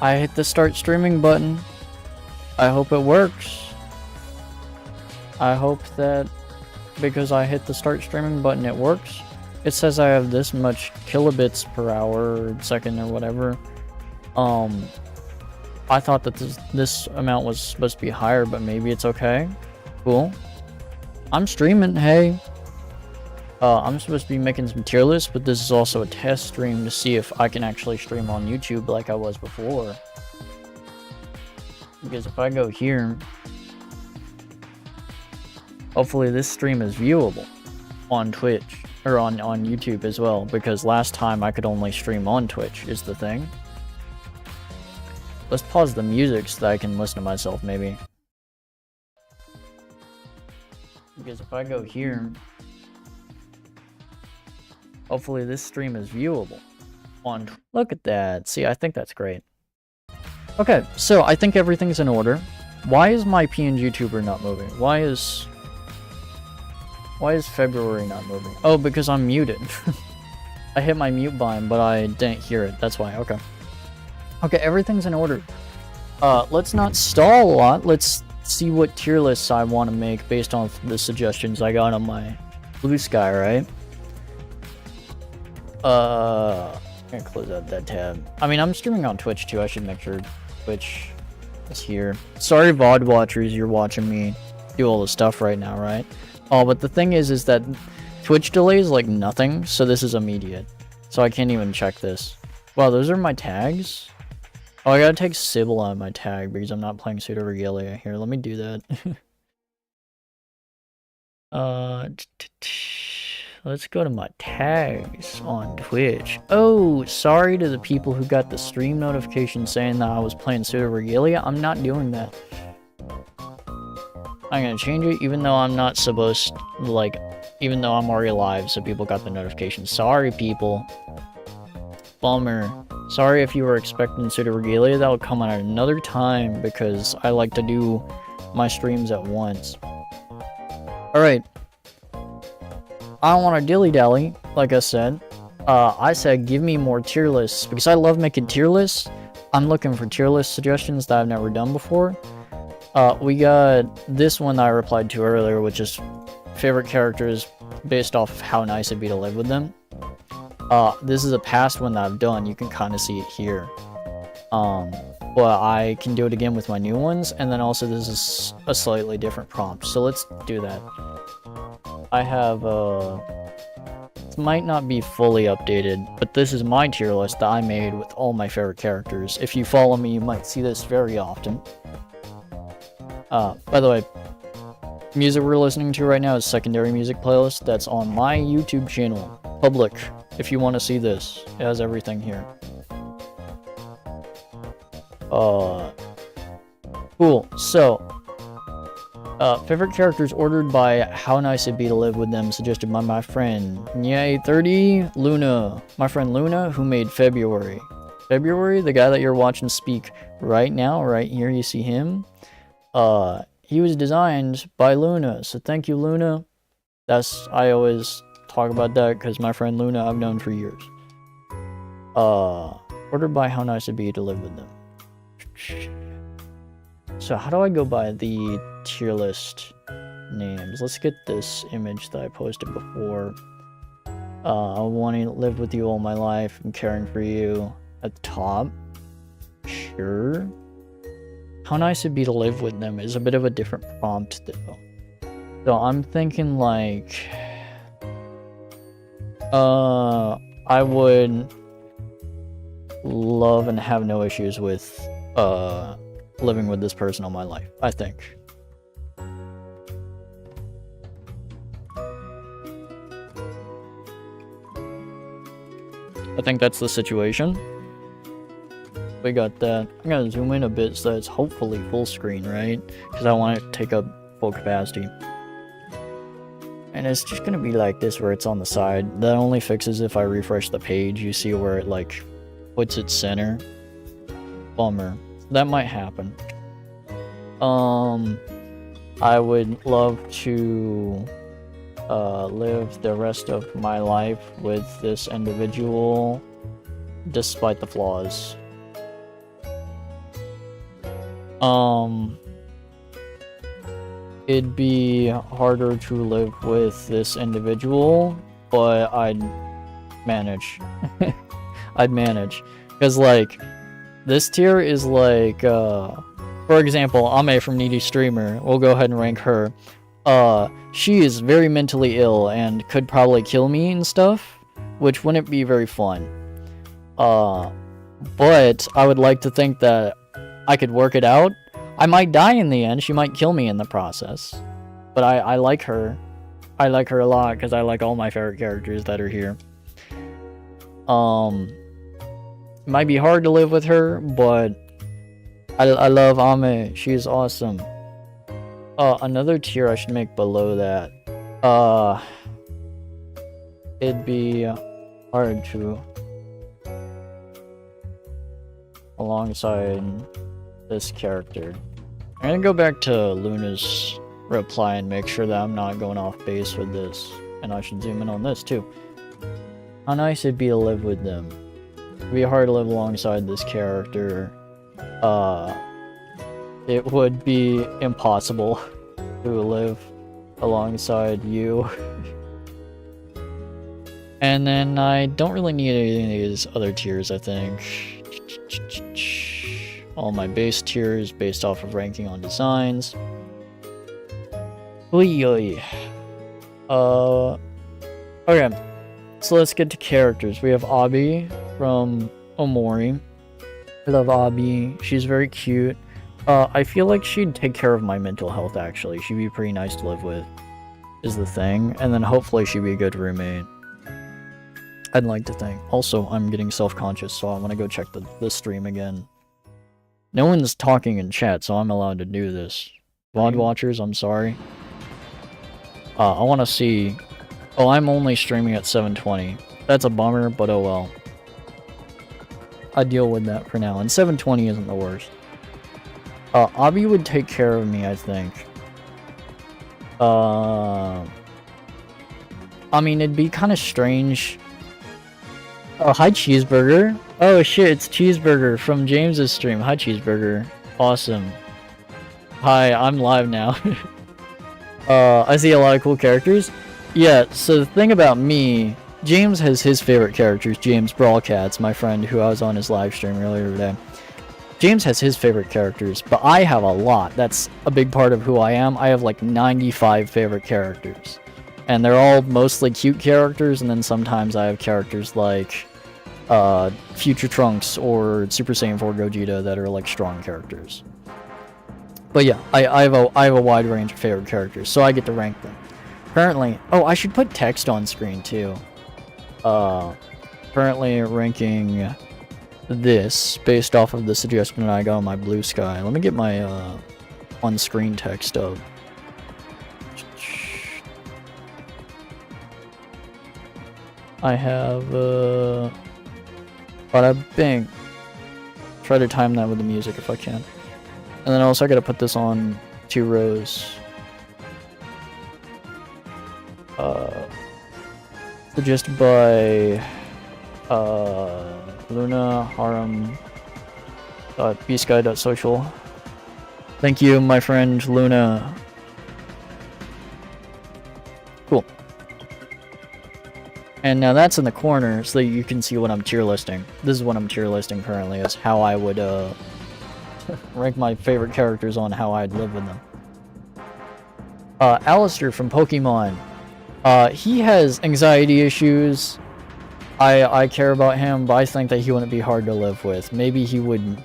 I hit the start streaming button. I hope it works. I hope that because I hit the start streaming button it works. It says I have this much kilobits per hour or second or whatever. I thought that this amount was supposed to be higher, but maybe it's okay. Cool. I'm streaming, hey. I'm supposed to be making some tier lists, but this is also a test stream to see if I can actually stream on YouTube like I was before. Because if I go here, hopefully this stream is viewable on Twitch, or on YouTube as well, because last time I could only stream on Twitch is the thing. Let's pause the music so that I can listen to myself, maybe. Because if I go here, hopefully this stream is viewable on... Look at that. See, I think that's great. Okay, so I think everything's in order. Why is my PNG tuber not moving? Why is February not moving? Oh, because I'm muted. I hit my mute button, but I didn't hear it. That's why. Okay. Okay, everything's in order. Let's not stall a lot. Let's see what tier lists I want to make based on the suggestions I got on my Blue Sky, right? I'm gonna close out that tab. I mean, I'm streaming on Twitch too. I should make sure Twitch is here. Sorry, VOD watchers, you're watching me do all the stuff right now, right? Oh, but the thing is that Twitch delays like nothing, so this is immediate. So I can't even check this. Wow, those are my tags? Oh, I gotta take Sybil out of my tag because I'm not playing Pseudo Regalia. Here, let me do that. Let's go to my tags on Twitch. Oh, sorry to the people who got the stream notification saying that I was playing Pseudo Regalia. I'm not doing that. I'm gonna change it even though I'm not supposed to, like, even though I'm already live, so people got the notification. Sorry, people. Bummer. Sorry if you were expecting Pseudo Regalia. That'll come at another time because I like to do my streams at once. Alright. I don't want to dilly-dally, like I said. I said give me more tier lists because I love making tier lists. I'm looking for tier list suggestions that I've never done before. We got this one that I replied to earlier, which is favorite characters based off of how nice it'd be to live with them. This is a past one that I've done. You can kind of see it here. But I can do it again with my new ones, and then also this is a slightly different prompt. So let's do that. I have, it might not be fully updated, but this is my tier list that I made with all my favorite characters. If you follow me, you might see this very often. By the way, music we're listening to right now is secondary music playlist that's on my YouTube channel. Public, if you want to see this. It has everything here. Cool, so... favorite characters ordered by how nice it'd be to live with them, suggested by my friend. Yay, 30, Luna. My friend Luna, who made February. February, the guy that you're watching speak right now, right here, you see him. He was designed by Luna, so thank you, Luna. I always talk about that because my friend Luna I've known for years. Ordered by how nice it'd be to live with them. So how do I go by the tier list names? Let's get this image that I posted before. I want to live with you all my life. I'm caring for you at the top. Sure. How nice it'd be to live with them is a bit of a different prompt though. So I'm thinking like... I would love and have no issues with living with this person all my life, I think. I think that's the situation. We got that. I'm gonna zoom in a bit so that it's hopefully full screen, right? Because I want it to take up full capacity. And it's just gonna be like this where it's on the side. That only fixes if I refresh the page. You see where it like puts its center. Bummer. That might happen. I would love to live the rest of my life with this individual despite the flaws. It'd be harder to live with this individual, but I'd manage. I'd manage. Because, like, this tier is like, for example, Ame from Needy Streamer, we'll go ahead and rank her. She is very mentally ill and could probably kill me and stuff, which wouldn't be very fun. But I would like to think that I could work it out. I might die in the end, she might kill me in the process. But I like her. I like her a lot because I like all my favorite characters that are here. It might be hard to live with her, but I love Ame. She's awesome. Another tier I should make below that. It'd be hard to alongside this character. I'm gonna go back to Luna's reply and make sure that I'm not going off base with this. And I should zoom in on this too. How nice it'd be to live with them. It'd be hard to live alongside this character. It would be impossible to live alongside you. And then I don't really need any of these other tiers, I think. All my base tiers based off of ranking on designs. Okay, so let's get to characters. We have Abi from Omori. I love Abi. She's very cute. I feel like she'd take care of my mental health, actually. She'd be pretty nice to live with, is the thing. And then hopefully she'd be a good roommate. I'd like to think. Also, I'm getting self-conscious, so I want to go check the stream again. No one's talking in chat, so I'm allowed to do this. VOD watchers, I'm sorry. I want to see... Oh, I'm only streaming at 720. That's a bummer, but oh well. I deal with that for now, and 720 isn't the worst. Abi would take care of me, I think. I mean, it'd be kind of strange. Oh, hi, Cheeseburger. Oh, shit, it's Cheeseburger from James's stream. Hi, Cheeseburger. Awesome. Hi, I'm live now. I see a lot of cool characters. Yeah, so the thing about me, James has his favorite characters. James Brawlcats, my friend who I was on his live stream earlier today. James has his favorite characters, but I have a lot. That's a big part of who I am. I have like 95 favorite characters. And they're all mostly cute characters, and then sometimes I have characters like Future Trunks or Super Saiyan 4 Gogeta that are like strong characters. But yeah, I have a wide range of favorite characters, so I get to rank them. Currently, oh, I should put text on screen too. Currently ranking this based off of the suggestion I got on my Blue Sky. Let me get my on-screen text up. I have bada bing. Try to time that with the music if I can. And then also I gotta put this on 2 rows. Suggested by Luna Harem bsky.social. Thank you, my friend Luna. Cool. And now that's in the corner so that you can see what I'm tier listing. This is what I'm tier listing currently, is how I would rank my favorite characters on how I'd live with them. Alistair from Pokemon. He has anxiety issues. I care about him, but I think that he wouldn't be hard to live with. Maybe he would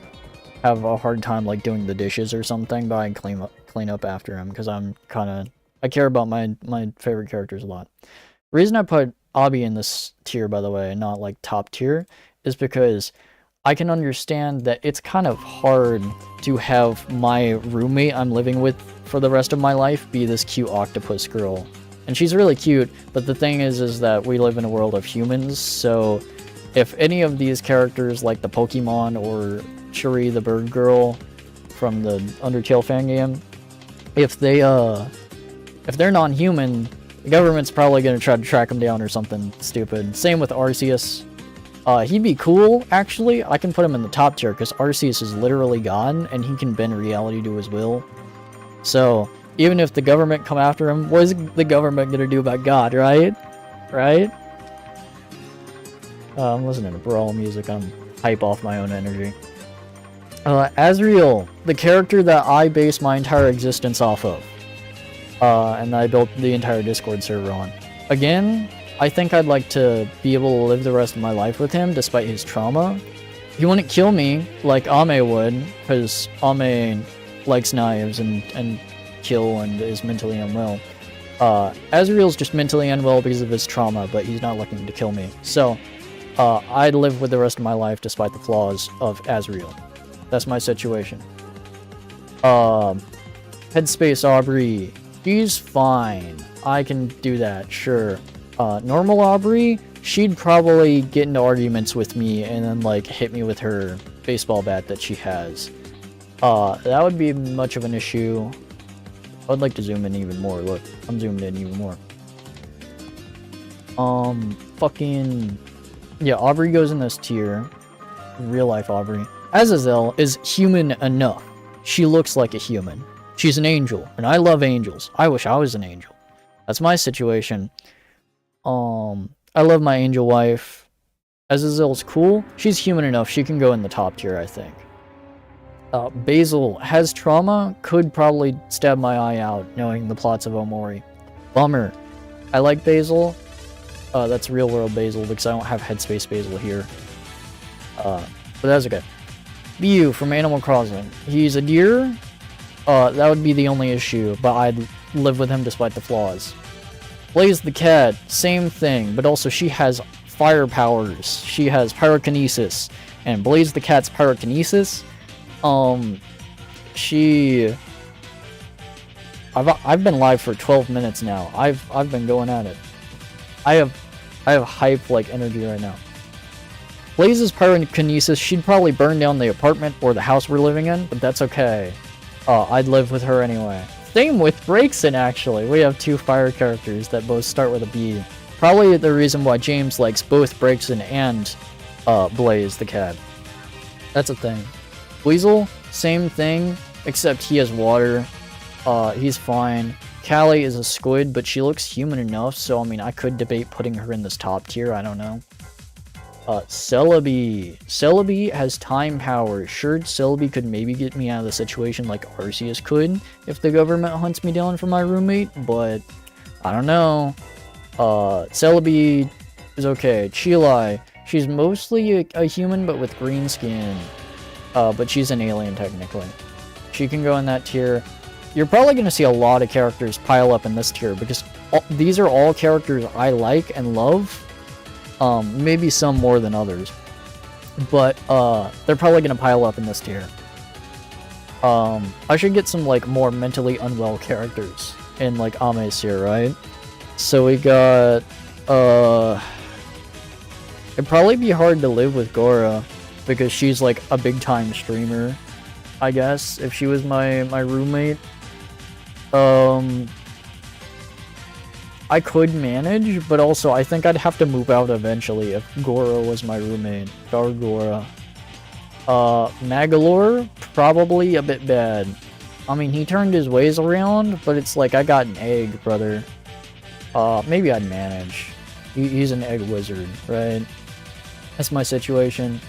have a hard time like doing the dishes or something, but I'd clean up after him because I care about my favorite characters a lot. The reason I put Abi in this tier, by the way, not like top tier, is because I can understand that it's kind of hard to have my roommate I'm living with for the rest of my life be this cute octopus girl. And she's really cute, but the thing is that we live in a world of humans, so if any of these characters like the Pokemon or Shuri the bird girl from the Undertale fan game, if they're non-human, the government's probably going to try to track them down or something stupid. Same with Arceus. He'd be cool, actually. I can put him in the top tier, because Arceus is literally God, and he can bend reality to his will. So, even if the government come after him, what is the government gonna do about God, right? Right? I'm listening to Brawl music, I'm hype off my own energy. Azriel, the character that I base my entire existence off of. And I built the entire Discord server on. Again, I think I'd like to be able to live the rest of my life with him, despite his trauma. He wouldn't kill me like Ame would, because Ame likes knives and kill and is mentally unwell. Azriel's just mentally unwell because of his trauma, but he's not looking to kill me. So, I'd live with the rest of my life despite the flaws of Azriel. That's my situation. Headspace Aubrey. She's fine. I can do that, sure. Normal Aubrey, she'd probably get into arguments with me and then, like, hit me with her baseball bat that she has. That would be much of an issue. I'd like to zoom in even more. Look, I'm zoomed in even more. Fucking... Yeah, Aubrey goes in this tier. Real life Aubrey. Azazel is human enough. She looks like a human. She's an angel, and I love angels. I wish I was an angel. That's my situation. I love my angel wife. Azazel's cool. She's human enough. She can go in the top tier, I think. Basil has trauma. Could probably stab my eye out, knowing the plots of Omori. Bummer. I like Basil. That's real world Basil, because I don't have Headspace Basil here. But that's okay. Mew from Animal Crossing. He's a deer. That would be the only issue, but I'd live with him despite the flaws. Blaze the cat, same thing, but also she has fire powers. She has pyrokinesis, and Blaze the cat's pyrokinesis, I've been live for 12 minutes now. I've been going at it. I have hype like energy right now. Blaze's pyrokinesis, she'd probably burn down the apartment or the house we're living in, but that's okay. I'd live with her anyway. Same with Brakeson, actually. We have two fire characters that both start with a B. Probably the reason why James likes both Brakeson and Blaze the cat. That's a thing. Weasel, same thing, except he has water. He's fine. Callie is a squid, but she looks human enough, so I mean, I could debate putting her in this top tier, I don't know. Celebi. Celebi has time power. Sure, Celebi could maybe get me out of the situation like Arceus could if the government hunts me down for my roommate, but I don't know. Celebi is okay. Chilai. She's mostly a human, but with green skin. But she's an alien, technically. She can go in that tier. You're probably going to see a lot of characters pile up in this tier, because these are all characters I like and love. Maybe some more than others. But, they're probably gonna pile up in this tier. I should get some, like, more mentally unwell characters in, like, Ame's tier, right? So we got, it'd probably be hard to live with Gora, because she's, like, a big-time streamer, I guess, if she was my roommate. I could manage, but also I think I'd have to move out eventually if Gora was my roommate. Gargora. Magalore, probably a bit bad. I mean, he turned his ways around, but it's like I got an egg, brother. Maybe I'd manage. He's an egg wizard, right? That's my situation.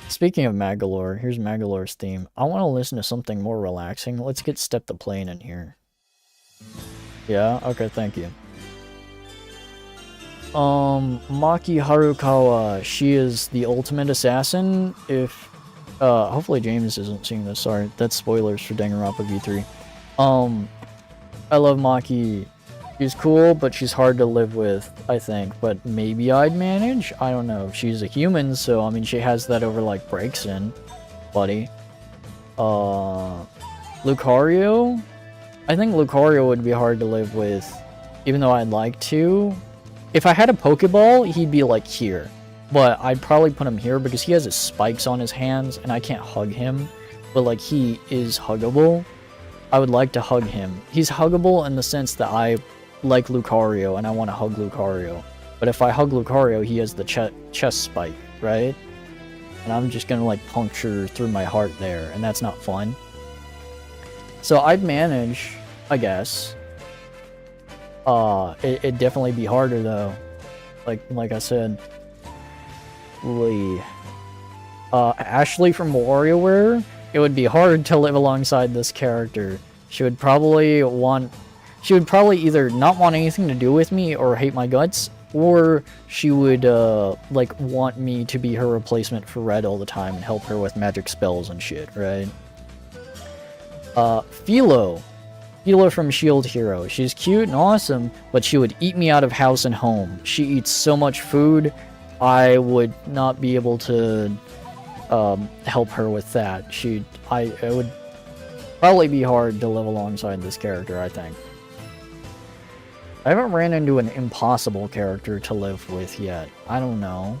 Speaking of Magalore, here's Magalore's theme. I want to listen to something more relaxing. Let's get Step the Plane in here. Yeah? Okay, thank you. Maki Harukawa. She is the ultimate assassin. If, hopefully James isn't seeing this. Sorry, that's spoilers for Danganronpa V3. I love Maki. She's cool, but she's hard to live with, I think. But maybe I'd manage? I don't know. She's a human, so, I mean, she has that over, like, Brakeson, buddy. Lucario? I think Lucario would be hard to live with, even though I'd like to. If I had a Pokeball, he'd be, like, here. But I'd probably put him here because he has his spikes on his hands, and I can't hug him. But, like, he is huggable. I would like to hug him. He's huggable in the sense that I like Lucario and I want to hug Lucario. But if I hug Lucario, he has the chest spike, right? And I'm just gonna like puncture through my heart there, and that's not fun. So I'd manage, I guess. It'd definitely be harder though. Like I said. Ashley from WarioWare, it would be hard to live alongside this character. She would probably either not want anything to do with me or hate my guts, or she would, like, want me to be her replacement for Red all the time and help her with magic spells and shit, right? Philo from Shield Hero. She's cute and awesome, but she would eat me out of house and home. She eats so much food, I would not be able to help her with that. It would probably be hard to live alongside this character, I think. I haven't ran into an impossible character to live with yet. I don't know.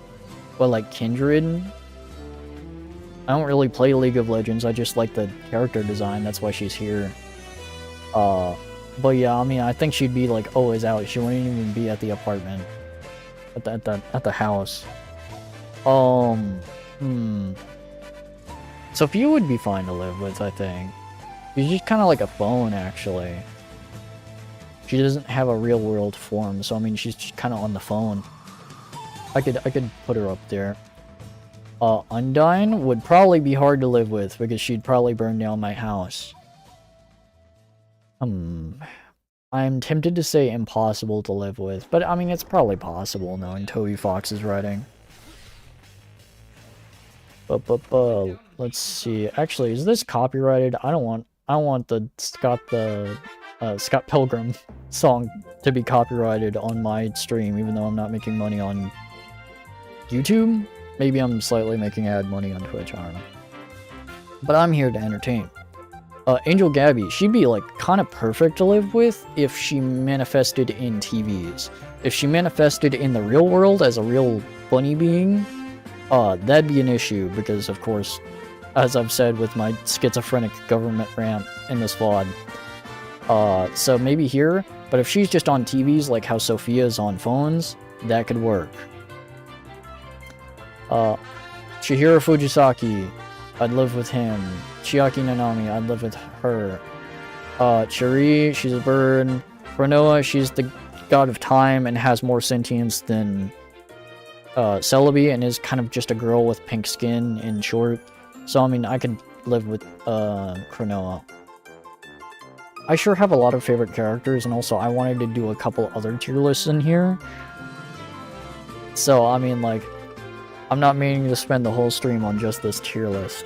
But like Kindred? I don't really play League of Legends, I just like the character design, that's why she's here. But yeah, I mean, I think she'd be like always out. She wouldn't even be at the apartment. At the house. Sophia would be fine to live with, I think. She's just kind of like a phone, actually. She doesn't have a real world form, so I mean, she's just kind of on the phone. I could put her up there. Undyne would probably be hard to live with because she'd probably burn down my house. I'm tempted to say impossible to live with, but I mean, it's probably possible knowing Toby Fox's writing. Let's see. Actually, is this copyrighted? I want the Scott Pilgrim song to be copyrighted on my stream, even though I'm not making money on YouTube. Maybe I'm slightly making ad money on Twitch, I don't know. But I'm here to entertain. Angel Gabby, she'd be like kind of perfect to live with if she manifested in TVs. If she manifested in the real world as a real bunny being, that'd be an issue because, of course, as I've said with my schizophrenic government rant in this VOD. So maybe here, but if she's just on TVs like how Sophia's on phones, that could work. Chihiro Fujisaki, I'd live with him. Chiaki Nanami, I'd live with her. Chiri, she's a bird. Renoa, she's the god of time and has more sentience than Celebi and is kind of just a girl with pink skin in short. So, I mean, I could live with Cronoa. I sure have a lot of favorite characters, and also I wanted to do a couple other tier lists in here. So, I mean, like, I'm not meaning to spend the whole stream on just this tier list.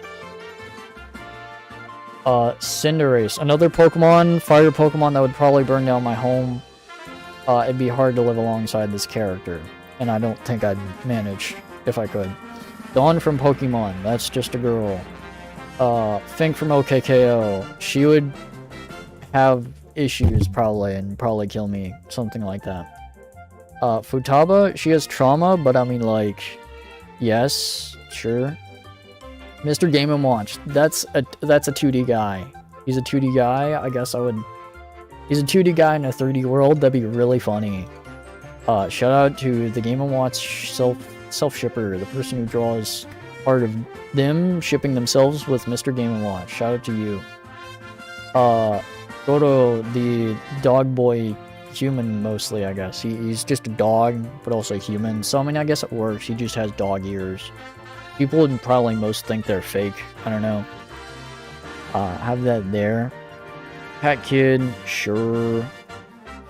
Cinderace, another Pokemon, fire Pokemon that would probably burn down my home. It'd be hard to live alongside this character, and I don't think I'd manage if I could. Dawn from Pokemon, that's just a girl. Fink from OKKO, she would have issues probably, and probably kill me, something like that. Futaba, she has trauma, but I mean, like, yes, sure. Mr. Game & Watch, that's a 2D guy. He's a 2D guy, I guess I would... He's a 2D guy in a 3D world, that'd be really funny. Shout out to the Game & Watch self-shipper, the person who draws art of them shipping themselves with Mr. Game & Watch. Shout out to you. Go to the dog boy human mostly, I guess. He's just a dog, but also human. So, I mean, I guess it works. He just has dog ears. People would probably most think they're fake. I don't know. Have that there. Cat Kid, sure.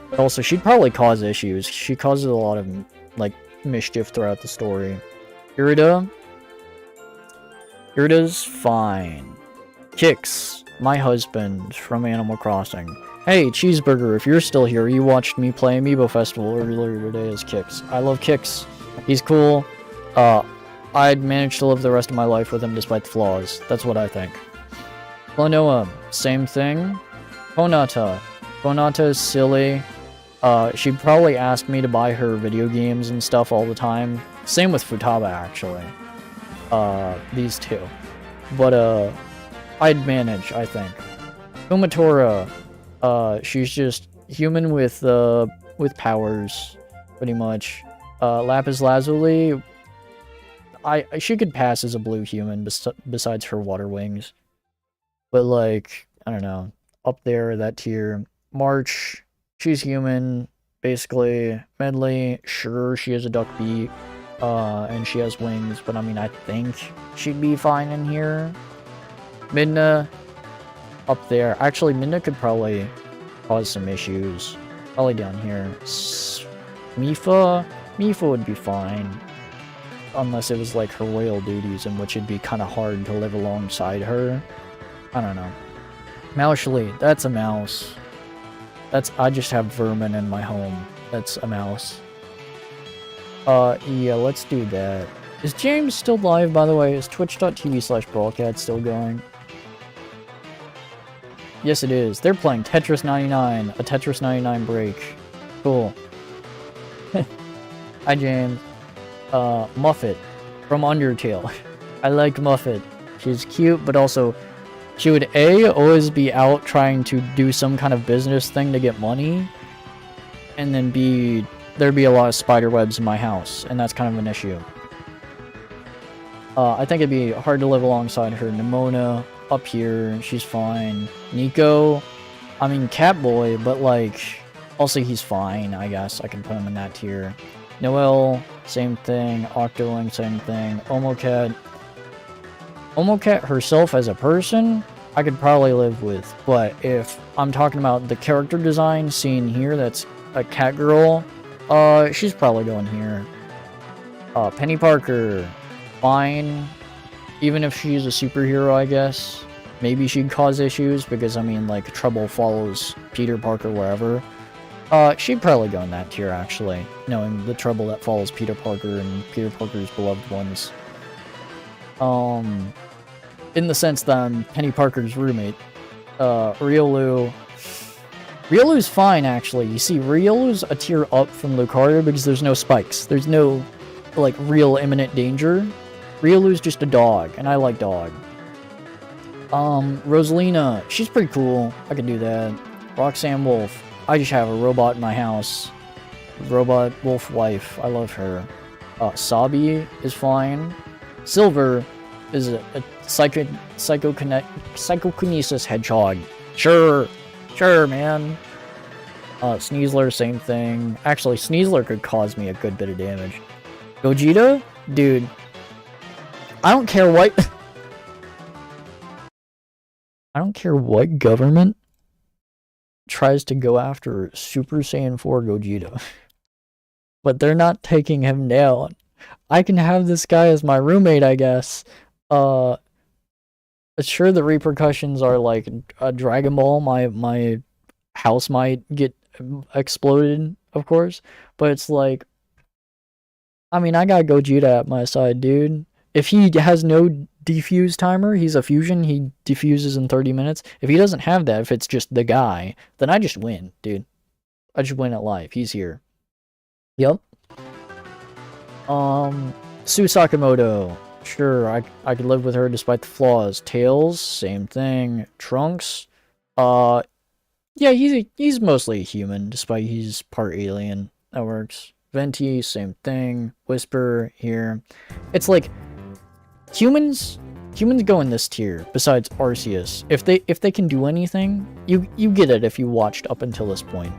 But also, she'd probably cause issues. She causes a lot of, like, mischief throughout the story. Irida? Irida's fine. Kix, my husband from Animal Crossing. Hey, Cheeseburger, if you're still here, you watched me play Amiibo Festival earlier today as Kix. I love Kix. He's cool. I'd manage to live the rest of my life with him despite the flaws. That's what I think. Klonoa, same thing. Konata. Konata is silly. She'd probably ask me to buy her video games and stuff all the time. Same with Futaba, actually. These two. But, I'd manage, I think. Kumatora, she's just human with powers, pretty much. Lapis Lazuli, she could pass as a blue human besides her water wings. But like, I don't know, up there, that tier. March, she's human, basically. Medley, sure, she has a duck beak, and she has wings, but I mean, I think she'd be fine in here. Midna, up there. Actually, Midna could probably cause some issues. Probably down here. Mifa would be fine. Unless it was like her royal duties, in which it'd be kind of hard to live alongside her. I don't know. Mousely, that's a mouse. I just have vermin in my home. That's a mouse. Yeah, let's do that. Is James still live, by the way? Is twitch.tv/brawlcat still going? Yes, it is. They're playing Tetris 99, a Tetris 99 break. Cool. Hi, James. Muffet from Undertale. I like Muffet. She's cute, but also she would always be out trying to do some kind of business thing to get money, and then there'd be a lot of spider webs in my house, and that's kind of an issue. I think it'd be hard to live alongside her. Nimona, up here, she's fine. Nico, I mean, Catboy, but like, also he's fine, I guess. I can put him in that tier. Noelle, same thing. Octoling, same thing. Omocat herself as a person, I could probably live with. But if I'm talking about the character design seen here, that's a cat girl, she's probably going here. Penny Parker, fine. Even if she's a superhero, I guess. Maybe she'd cause issues, because, I mean, like, trouble follows Peter Parker wherever. She'd probably go in that tier, actually, knowing the trouble that follows Peter Parker and Peter Parker's beloved ones. In the sense that I'm Penny Parker's roommate. Riolu's fine, actually. You see, Riolu's a tier up from Lucario because there's no spikes. There's no, like, real imminent danger. Riolu's just a dog, and I like dog. Rosalina, she's pretty cool. I can do that. Roxanne Wolf. I just have a robot in my house. Robot wolf wife. I love her. Sabi is fine. Silver is a psychokinesis hedgehog. Sure, man. Sneasler, same thing. Actually, Sneasler could cause me a good bit of damage. Gogeta? Dude. I don't care what... I don't care what government tries to go after Super Saiyan 4 Gogeta. But they're not taking him down. I can have this guy as my roommate, I guess. Sure, the repercussions are like a Dragon Ball. My house might get exploded, of course. But it's like, I mean, I got Gogeta at my side, dude. If he has no defuse timer, he's a fusion, he defuses in 30 minutes. If he doesn't have that, if it's just the guy, then I just win, dude. I just win at life. He's here. Yup. Sue Sakamoto. Sure, I could live with her despite the flaws. Tails, same thing. Trunks, yeah, he's mostly human, despite he's part alien. That works. Venti, same thing. Whisper, here. It's like, humans go in this tier, besides Arceus. If they can do anything, you get it if you watched up until this point.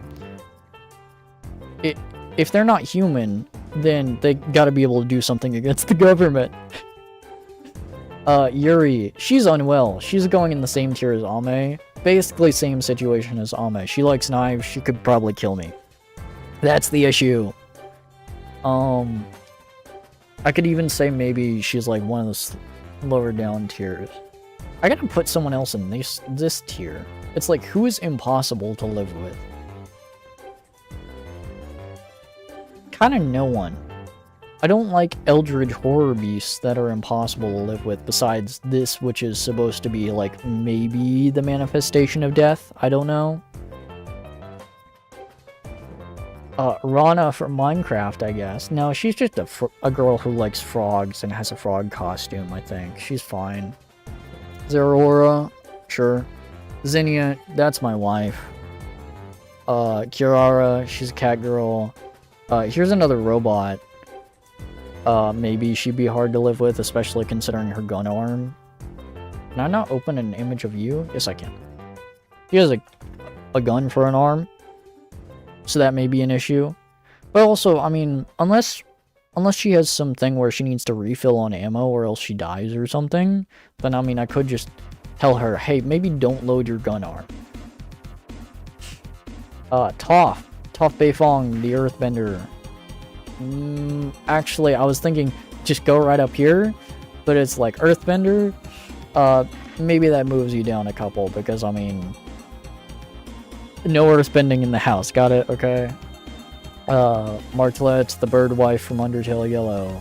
If they're not human, then they gotta be able to do something against the government. Yuri, she's unwell. She's going in the same tier as Ame. Basically same situation as Ame. She likes knives, she could probably kill me. That's the issue. I could even say maybe she's like one of the lower down tiers. I gotta put someone else in this tier. It's like, who is impossible to live with? Kinda no one. I don't like eldritch horror beasts that are impossible to live with, besides this, which is supposed to be like maybe the manifestation of death. I don't know. Rana from Minecraft, I guess. No, she's just a girl who likes frogs and has a frog costume, I think. She's fine. Zeraora, sure. Zinnia, that's my wife. Kirara, she's a cat girl. Here's another robot. Maybe she'd be hard to live with, especially considering her gun arm. Can I not open an image of you? Yes, I can. She has a gun for an arm, so that may be an issue. But also, I mean, unless she has something where she needs to refill on ammo or else she dies or something, then I mean, I could just tell her, hey, maybe don't load your gun arm. Toph Beifong, the Earthbender. Actually, I was thinking just go right up here, but it's like Earthbender. Maybe that moves you down a couple because, I mean, no earthbending in the house. Got it? Okay. Martlet, the bird wife from Undertale Yellow.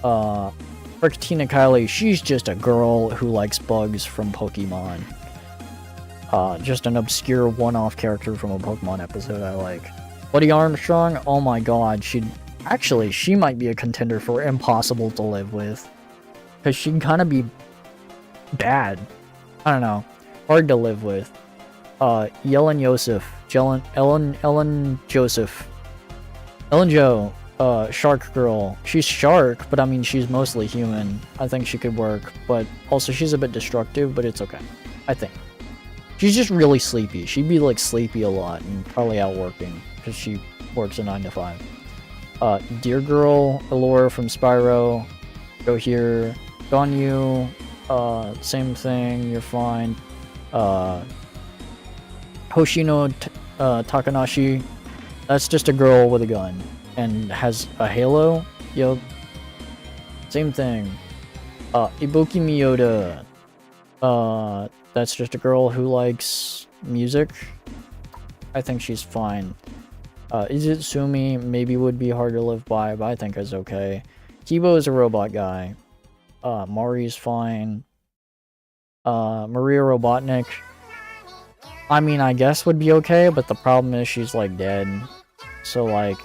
Ricatina Kylie, she's just a girl who likes bugs from Pokemon. Just an obscure one-off character from a Pokemon episode I like. Buddy Armstrong, oh my god, she might be a contender for impossible to live with. Because she'd kind of be bad. I don't know. Hard to live with. Ellen Joseph. Ellen Jo, Shark Girl. She's shark, but I mean, she's mostly human. I think she could work, but also she's a bit destructive, but it's okay. I think. She's just really sleepy. She'd be like sleepy a lot and probably out working because she works a 9 to 5. Deer Girl, Allure from Spyro. Go here. Ganyu, same thing, you're fine. Hoshino Takanashi, that's just a girl with a gun and has a halo. Yup. Same thing. Ibuki Miyoda, that's just a girl who likes music. I think she's fine. Izitsumi maybe would be hard to live by, but I think is okay. Kibo is a robot guy. Mari's fine. Maria Robotnik, I mean, I guess would be okay, but the problem is she's like dead. So like,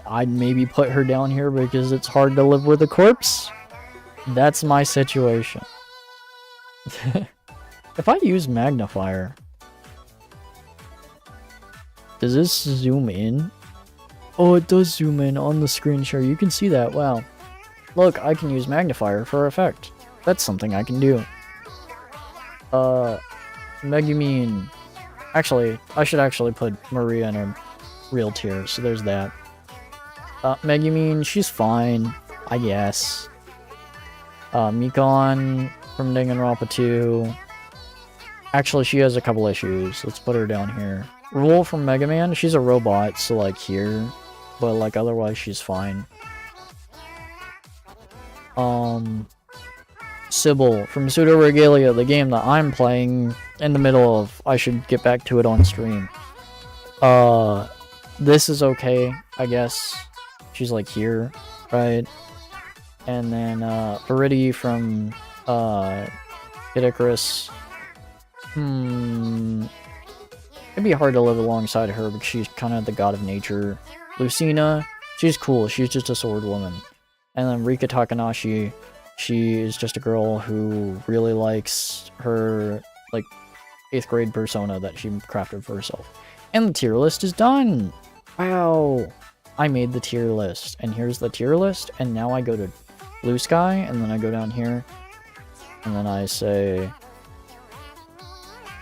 I'd maybe put her down here because it's hard to live with a corpse. That's my situation. If I use magnifier, does this zoom in? Oh, it does zoom in on the screen share. You can see that. Wow. Look, I can use magnifier for effect. That's something I can do. Megumin. Actually, I should actually put Maria in a real tier, so there's that. Megumin, she's fine, I guess. Mikon from Danganronpa 2. Actually, she has a couple issues. Let's put her down here. Rule from Mega Man, she's a robot, so like here. But like otherwise, she's fine. Sybil from Pseudo Regalia, the game that I'm playing in the middle of. I should get back to it on stream. This is okay, I guess. She's like here, right? And then Viridi from Kid Icarus. It'd be hard to live alongside her because she's kind of the god of nature. Lucina, she's cool. She's just a sword woman. And then Rika Takanashi, she is just a girl who really likes her like 8th grade persona that she crafted for herself. And the tier list is done. Wow. I made the tier list, and here's the tier list, and now I go to Blue Sky, and then I go down here, and then I say,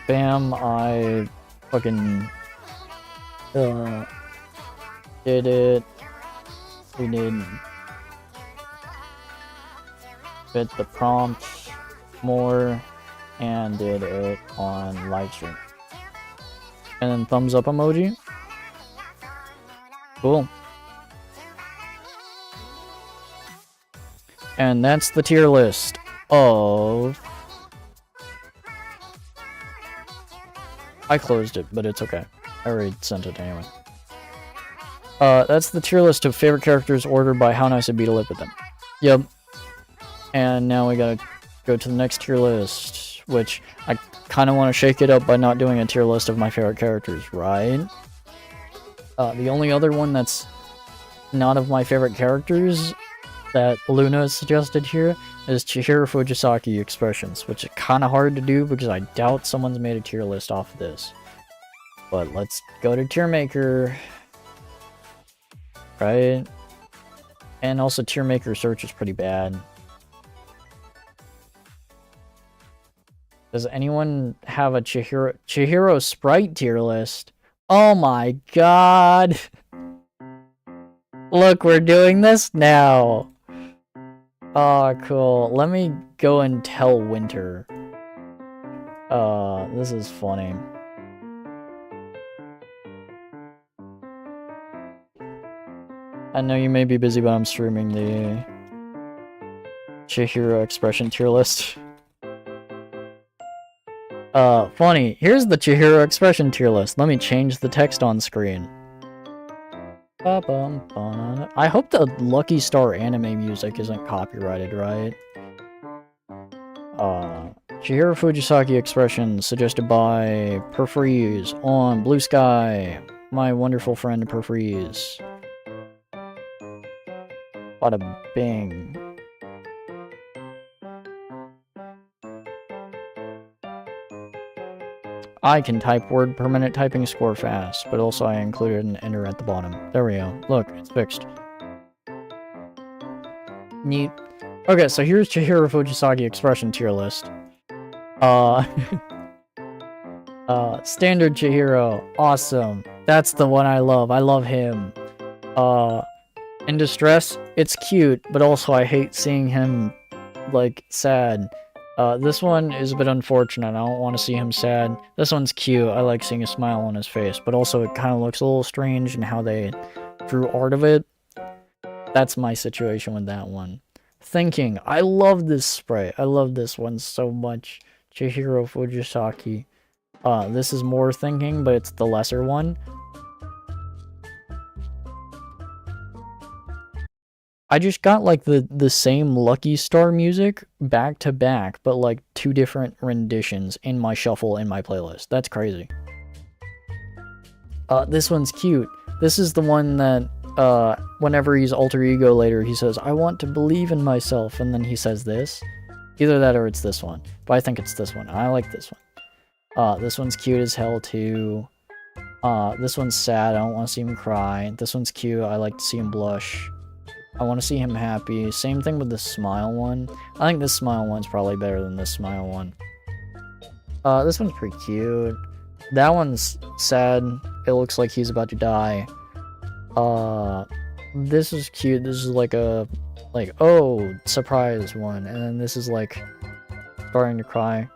bam, I fucking did it. We did fit the prompt more and did it on live stream. And then thumbs up emoji. Cool. And that's the tier list of... I closed it, but it's okay. I already sent it anyway. That's the tier list of favorite characters ordered by how nice it'd be to live with them. Yep. And now we gotta go to the next tier list, which I kind of want to shake it up by not doing a tier list of my favorite characters, right? The only other one that's not of my favorite characters that Luna has suggested here is Chihiro Fujisaki Expressions, which is kind of hard to do because I doubt someone's made a tier list off of this. But let's go to tier maker. Right? And also tier maker search is pretty bad. Does anyone have a Chihiro Sprite tier list? Oh my god! Look, we're doing this now! Oh, cool. Let me go and tell Winter. This is funny. I know you may be busy, but I'm streaming the Chihiro expression tier list. Funny. Here's the Chihiro expression tier list. Let me change the text on screen. I hope the Lucky Star anime music isn't copyrighted, right? Chihiro Fujisaki expression suggested by Perfreeze on Blue Sky. My wonderful friend Perfreeze. Bada bing. I can type word per minute typing score fast, but also I included an enter at the bottom. There we go. Look, it's fixed. Neat. Okay, so here's Chihiro Fujisaki expression tier list. Standard Chihiro. Awesome. That's the one I love. I love him. In distress, it's cute, but also I hate seeing him, like, sad. This one is a bit unfortunate. I don't want to see him sad. This one's cute. I like seeing a smile on his face, but also it kind of looks a little strange in how they drew art of it. That's my situation with that one. Thinking. I love this sprite. I love this one so much. Chihiro Fujisaki. This is more thinking, but it's the lesser one. I just got like the same Lucky Star music back to back, but like 2 different renditions in my shuffle in my playlist. That's crazy. This one's cute. This is the one that whenever he's alter ego later, he says, I want to believe in myself, and then he says this. Either that or it's this one. But I think it's this one. I like this one. This one's cute as hell too. This one's sad. I don't want to see him cry. This one's cute. I like to see him blush. I want to see him happy. Same thing with the smile one. I think this smile one's probably better than this smile one. This one's pretty cute. That one's sad. It looks like he's about to die. This is cute. This is like a, oh, surprise one. And then this is like starting to cry.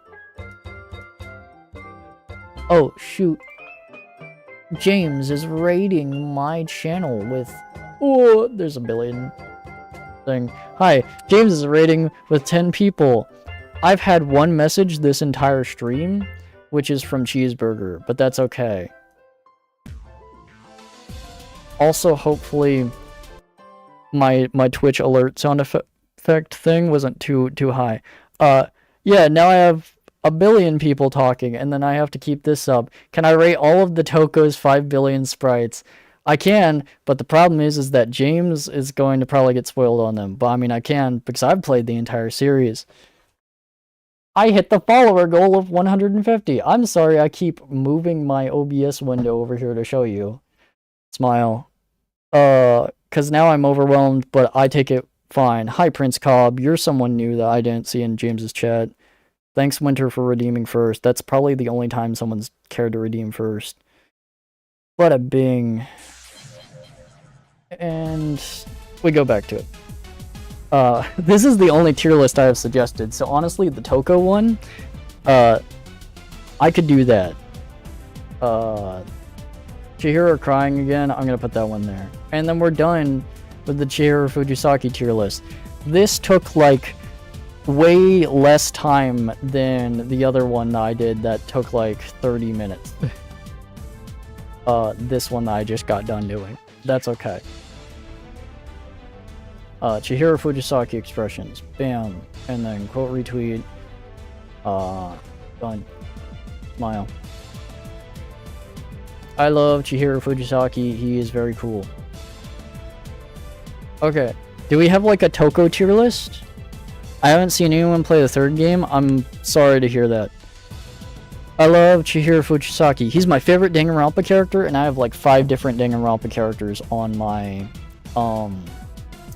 Oh, shoot. James is raiding my channel with... Oh, there's a billion thing. Hi, James is raiding with 10 people. I've had one message this entire stream, which is from Cheeseburger, but that's okay. Also, hopefully, my Twitch alert sound effect thing wasn't too high. Yeah, now I have a billion people talking, and then I have to keep this up. Can I rate all of the Toko's 5 billion sprites? I can, but the problem is that James is going to probably get spoiled on them. But I mean, I can, because I've played the entire series. I hit the follower goal of 150. I'm sorry I keep moving my OBS window over here to show you. Smile. Because now I'm overwhelmed, but I take it fine. Hi, Prince Cobb. You're someone new that I didn't see in James's chat. Thanks, Winter, for redeeming first. That's probably the only time someone's cared to redeem first. Bada bing. And we go back to it. This is the only tier list I have suggested, so honestly, the Toko one, I could do that. Chihiro crying again, I'm gonna put that one there. And then we're done with the Chihiro Fujisaki tier list. This took, like, way less time than the other one that I did that took, like, 30 minutes. This one that I just got done doing. That's okay. Chihiro Fujisaki expressions. Bam. And then quote retweet. Done. Smile. I love Chihiro Fujisaki. He is very cool. Okay. Do we have like a Toko tier list? I haven't seen anyone play the third game. I'm sorry to hear that. I love Chihiro Fujisaki. He's my favorite Danganronpa character, and I have like 5 different Danganronpa characters on my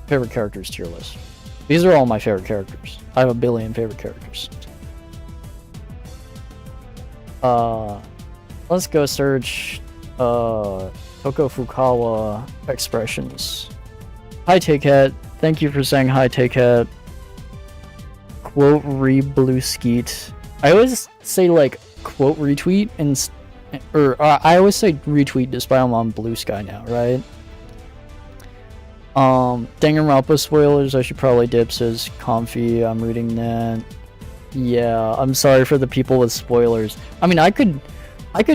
favorite characters tier list. These are all my favorite characters. I have a billion favorite characters. Let's go search Toko Fukawa expressions. Hi Take-Hat. Thank you for saying hi Take-Hat. Quote blue skeet. I always say like quote retweet and I always say retweet despite I'm on Blue Sky now, right? Danganronpa spoilers, I should probably dip, says Comfy. I'm reading that. Yeah, I'm sorry for the people with spoilers. I mean, I could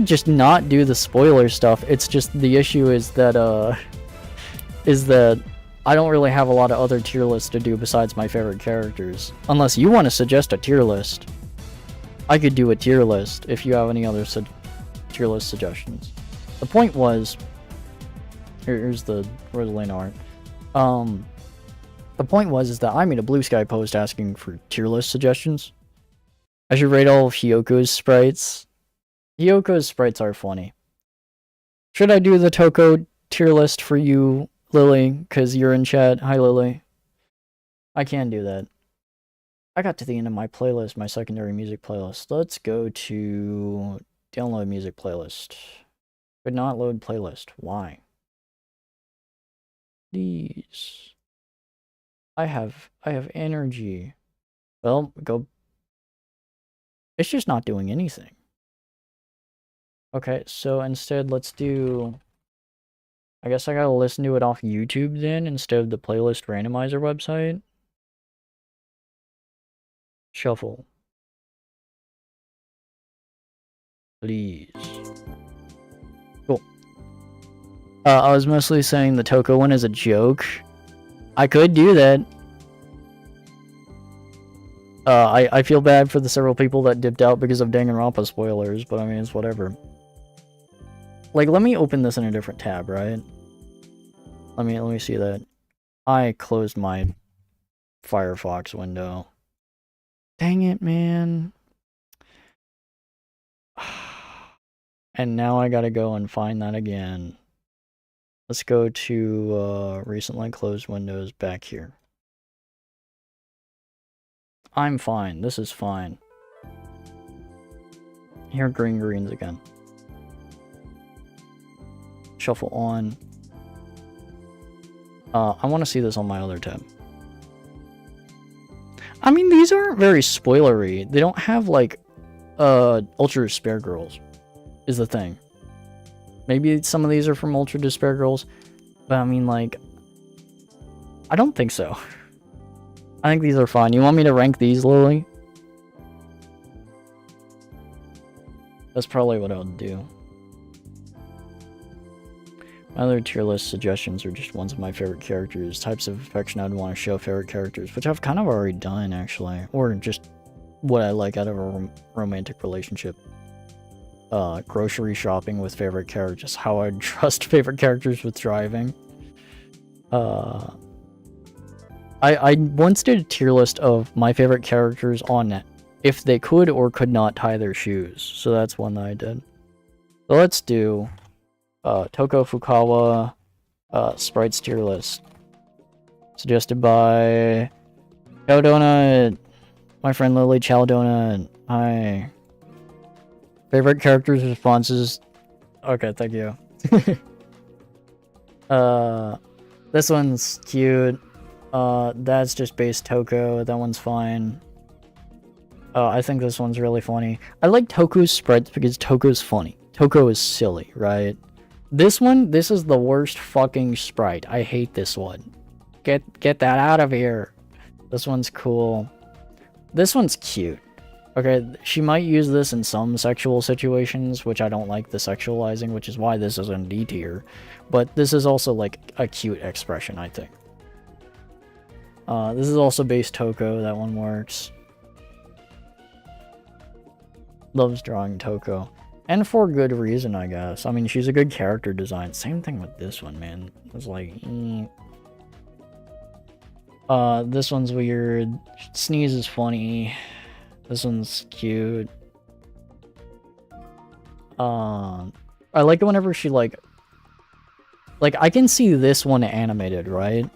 just not do the spoiler stuff. It's just the issue is that I don't really have a lot of other tier lists to do besides my favorite characters. Unless you want to suggest a tier list. I could do a tier list if you have any other tier list suggestions. The point was, here's the Rosalina art. The point was is that I made a Blue Sky post asking for tier list suggestions. I should rate all of Hyoko's sprites. Hyoko's sprites are funny. Should I do the Toko tier list for you, Lily? Because you're in chat. Hi, Lily. I can do that. I got to the end of my playlist, my secondary music playlist. Let's go to download music playlist. Could not load playlist. Why? Please. I have energy. Well, go. It's just not doing anything. Okay, so instead let's do... I guess I gotta listen to it off YouTube then, instead of the playlist randomizer website. Shuffle. Please. Cool. I was mostly saying the Toko one is a joke. I could do that. I feel bad for the several people that dipped out because of Danganronpa spoilers, but I mean, it's whatever. Like, let me open this in a different tab, right? Let me see that. I closed my Firefox window. Dang it, man. And now I gotta go and find that again. Let's go to recently closed windows back here. I'm fine. This is fine. Here, greens again. Shuffle on. I want to see this on my other tab. I mean, these aren't very spoilery. They don't have, like, Ultra Despair Girls, is the thing. Maybe some of these are from Ultra Despair Girls, but I mean, like, I don't think so. I think these are fine. You want me to rank these, Lily? That's probably what I would do. My other tier list suggestions are just ones of my favorite characters, types of affection I'd want to show favorite characters, which I've kind of already done, actually. Or just what I like out of a romantic relationship. Grocery shopping with favorite characters, how I'd trust favorite characters with driving. I once did a tier list of my favorite characters on if they could or could not tie their shoes. So that's one that I did. So let's do Toko Fukawa sprites tier list. Suggested by Chow Donut, my friend Lily Chow Donut. Hi. Favorite characters responses. Okay, thank you. This one's cute. That's just base Toko. That one's fine. I think this one's really funny. I like Toko's sprites because Toko's funny. Toko is silly, right? This one, this is the worst fucking sprite. I hate this one. Get that out of here. This one's cool. This one's cute. Okay, she might use this in some sexual situations, which I don't like the sexualizing, which is why this is in D tier. But this is also like a cute expression, I think. This is also base Toko. That one works. Loves drawing Toko. And for good reason, I guess. I mean, she's a good character design. Same thing with this one, man. It's like... this one's weird. Sneeze is funny. This one's cute. I like it whenever she like I can see this one animated, right?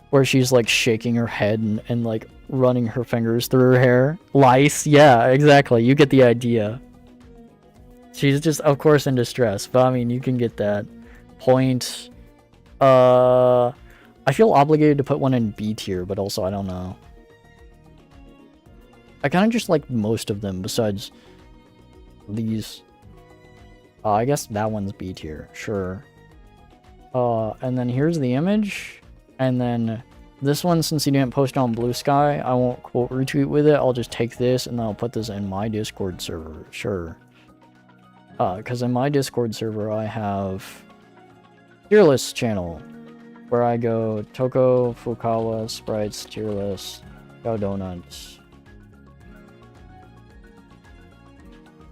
Where she's like shaking her head and like running her fingers through her hair. Lice, yeah, exactly. You get the idea. She's just, of course, in distress, but I mean, you can get that. Point. I feel obligated to put one in B tier, but also I don't know. I kind of just like most of them besides these. I guess that one's B tier, sure. And then here's the image, and then this one, since you didn't post it on Blue Sky, I won't quote retweet with it. I'll just take this and then I'll put this in my Discord server, sure. Because in my Discord server I have Tierlists channel, where I go Toko, Fukawa, Sprites, Tierlist, Cow Donuts.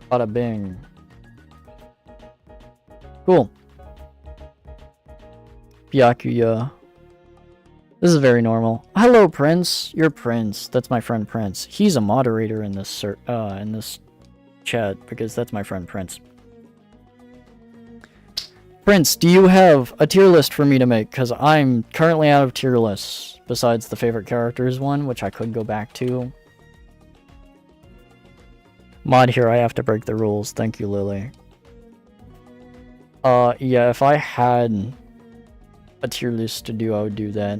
Bada bing. Cool. Byakuya. This is very normal. Hello, Prince. You're Prince. That's my friend Prince. He's a moderator in this chat because that's my friend Prince. Prince, do you have a tier list for me to make? Because I'm currently out of tier lists, besides the favorite characters one, which I could go back to. Mod here, I have to break the rules. Thank you, Lily. Yeah, if I had a tier list to do, I would do that.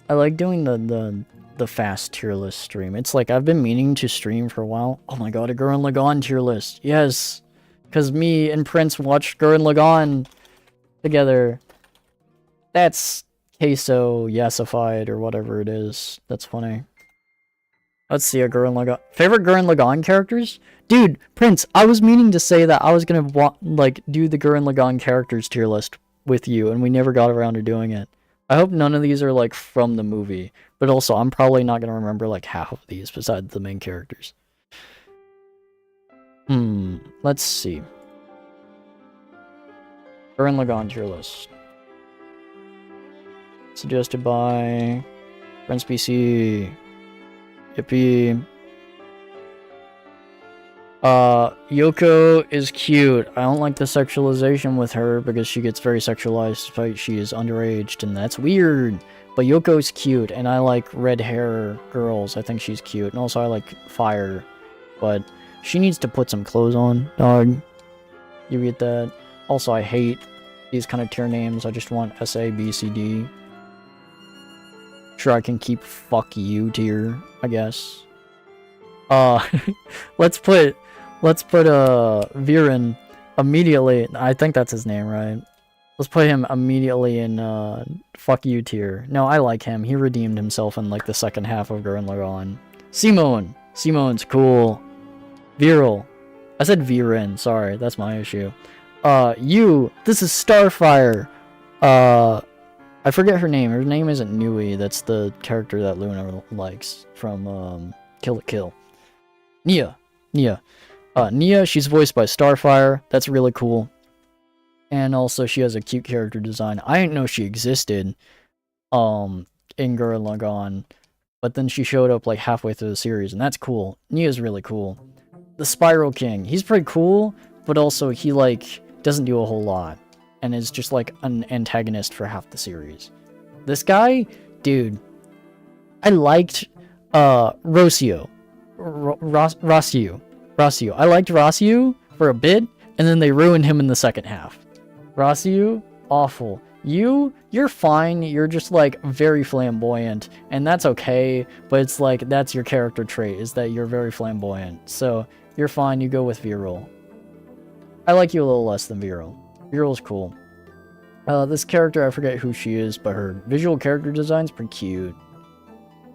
I like doing the fast tier list stream. It's like I've been meaning to stream for a while. Oh my god, a Gurren Lagann tier list. Yes. Because me and Prince watched Gurren Lagann together. That's queso yesified or whatever it is. That's funny. Let's see a Gurren Lagann. Favorite Gurren Lagann characters? Dude, Prince, I was meaning to say that I was gonna do the Gurren Lagann characters tier list with you, and we never got around to doing it. I hope none of these are like from the movie, but also I'm probably not gonna remember like half of these besides the main characters. Let's see. Gurren Lagann tier list. Suggested by Prince PC. Yippee. Yoko is cute. I don't like the sexualization with her because she gets very sexualized despite she is underage, and that's weird. But Yoko's cute, and I like red hair girls. I think she's cute. And also I like fire. But she needs to put some clothes on, dog. You get that? Also, I hate these kind of tier names. I just want SA, B, C, D. Sure, I can keep fuck you tier, I guess. Let's put Viren immediately. I think that's his name, right? Let's put him immediately in fuck you tier. No, I like him. He redeemed himself in like the second half of Gurren Lagann. Simone's cool. Viral. I said Viren, sorry, that's my issue. This is Starfire. I forget her name. Her name isn't Nui. That's the character that Luna likes from Kill la Kill. Nia. Nia, she's voiced by Starfire. That's really cool. And also, she has a cute character design. I didn't know she existed in Gurren Lagann, but then she showed up like halfway through the series, and that's cool. Nia's really cool. The Spiral King. He's pretty cool, but also he like doesn't do a whole lot, and is just like an antagonist for half the series. This guy, dude, I liked Rossio. Rossio. I liked Rossio for a bit, and then they ruined him in the second half. Rossio, awful. You're fine. You're just like very flamboyant, and that's okay, but it's like that's your character trait, is that you're very flamboyant. So you're fine. You go with Viral. I like you a little less than Viral. Viral's cool. This character, I forget who she is, but her visual character design's pretty cute.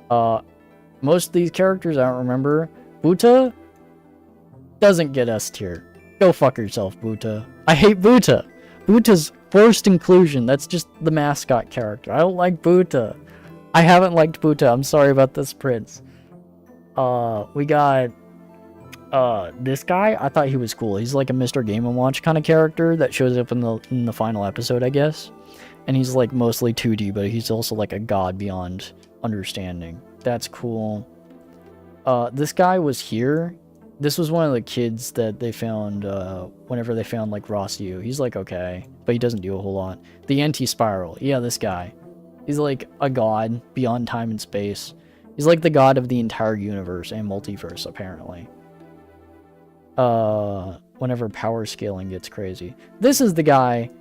Most of these characters I don't remember. Buta doesn't get S tier. Go fuck yourself, Buta. I hate Buta. Buta's forced inclusion. That's just the mascot character. I don't like Buta. I haven't liked Buta. I'm sorry about this, Prince. We got this guy. I thought he was cool. He's like a Mr. Game & Watch kind of character that shows up in the final episode, I guess. And he's like mostly 2D, but he's also like a god beyond understanding. That's cool. This guy was here. This was one of the kids that they found, whenever they found, like, Rossiu. He's, like, okay, but he doesn't do a whole lot. The Anti-Spiral. Yeah, this guy. He's, like, a god beyond time and space. He's, like, the god of the entire universe and multiverse, apparently. Whenever power scaling gets crazy. This is the guy.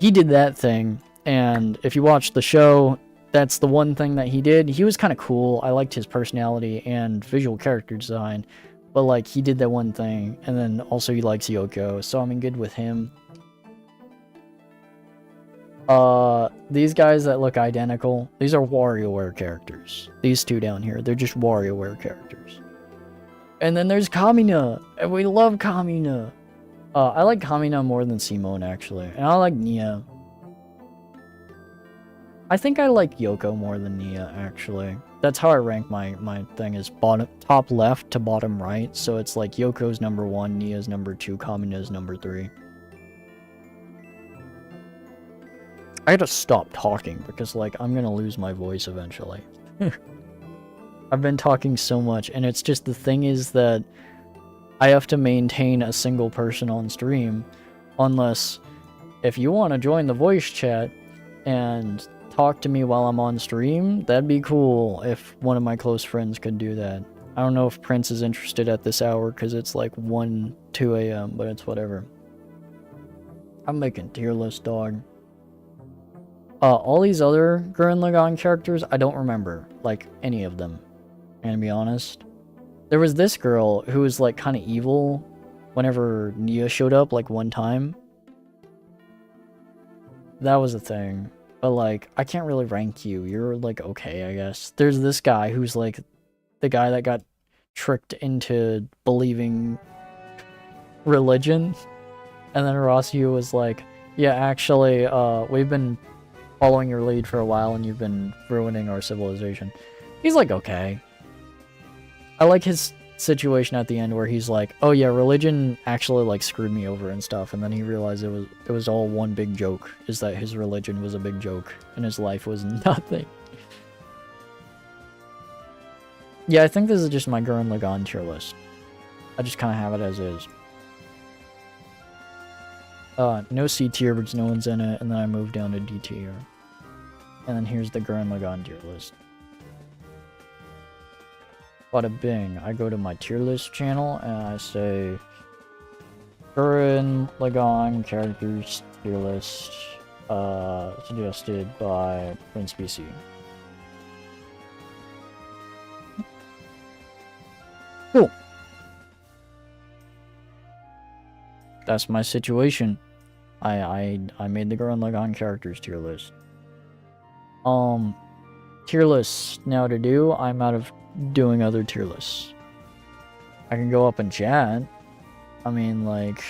He did that thing, and if you watch the show, that's the one thing that he did. He was kind of cool. I liked his personality and visual character design. But, like, he did that one thing, and then also he likes Yoko, so I'm in good with him. These guys that look identical, these are WarioWare characters. These two down here, they're just WarioWare characters. And then there's Kamina, and we love Kamina. I like Kamina more than Simone, actually, and I like Nia. I think I like Yoko more than Nia, actually. That's how I rank my thing, is top left to bottom right. So it's like Yoko's number 1, Nia's number 2, Kamina's number 3. I gotta stop talking because, like, I'm gonna lose my voice eventually. I've been talking so much, and it's just, the thing is that I have to maintain a single person on stream, unless if you want to join the voice chat and talk to me while I'm on stream, that'd be cool if one of my close friends could do that. I don't know if Prince is interested at this hour because it's like 2 a.m., but it's whatever. I'm making tier list, dog. All these other Gurren Lagann characters, I don't remember, like, any of them, and to be honest. There was this girl who was, like, kind of evil whenever Nia showed up, like, one time. That was a thing. But, like, I can't really rank you. You're, like, okay, I guess. There's this guy who's, like, the guy that got tricked into believing religion. And then Rossiu was like, yeah, actually, we've been following your lead for a while and you've been ruining our civilization. He's, like, okay. I like his situation at the end where he's like, oh yeah, religion actually, like, screwed me over and stuff, and then he realized it was all one big joke, is that his religion was a big joke and his life was nothing. Yeah, I think this is just my Gurren Lagann tier list. I just kind of have it as is. No C tier because no one's in it, and then I move down to D tier. And then here's the Gurren Lagann tier list. Bada bing, I go to my tier list channel and I say Gurren Lagann characters tier list suggested by Prince BC. Cool. That's my situation. I made the Gurren Lagann characters tier list. Tier lists now to do. I'm out of doing other tier lists. I can go up and chat. I mean, like,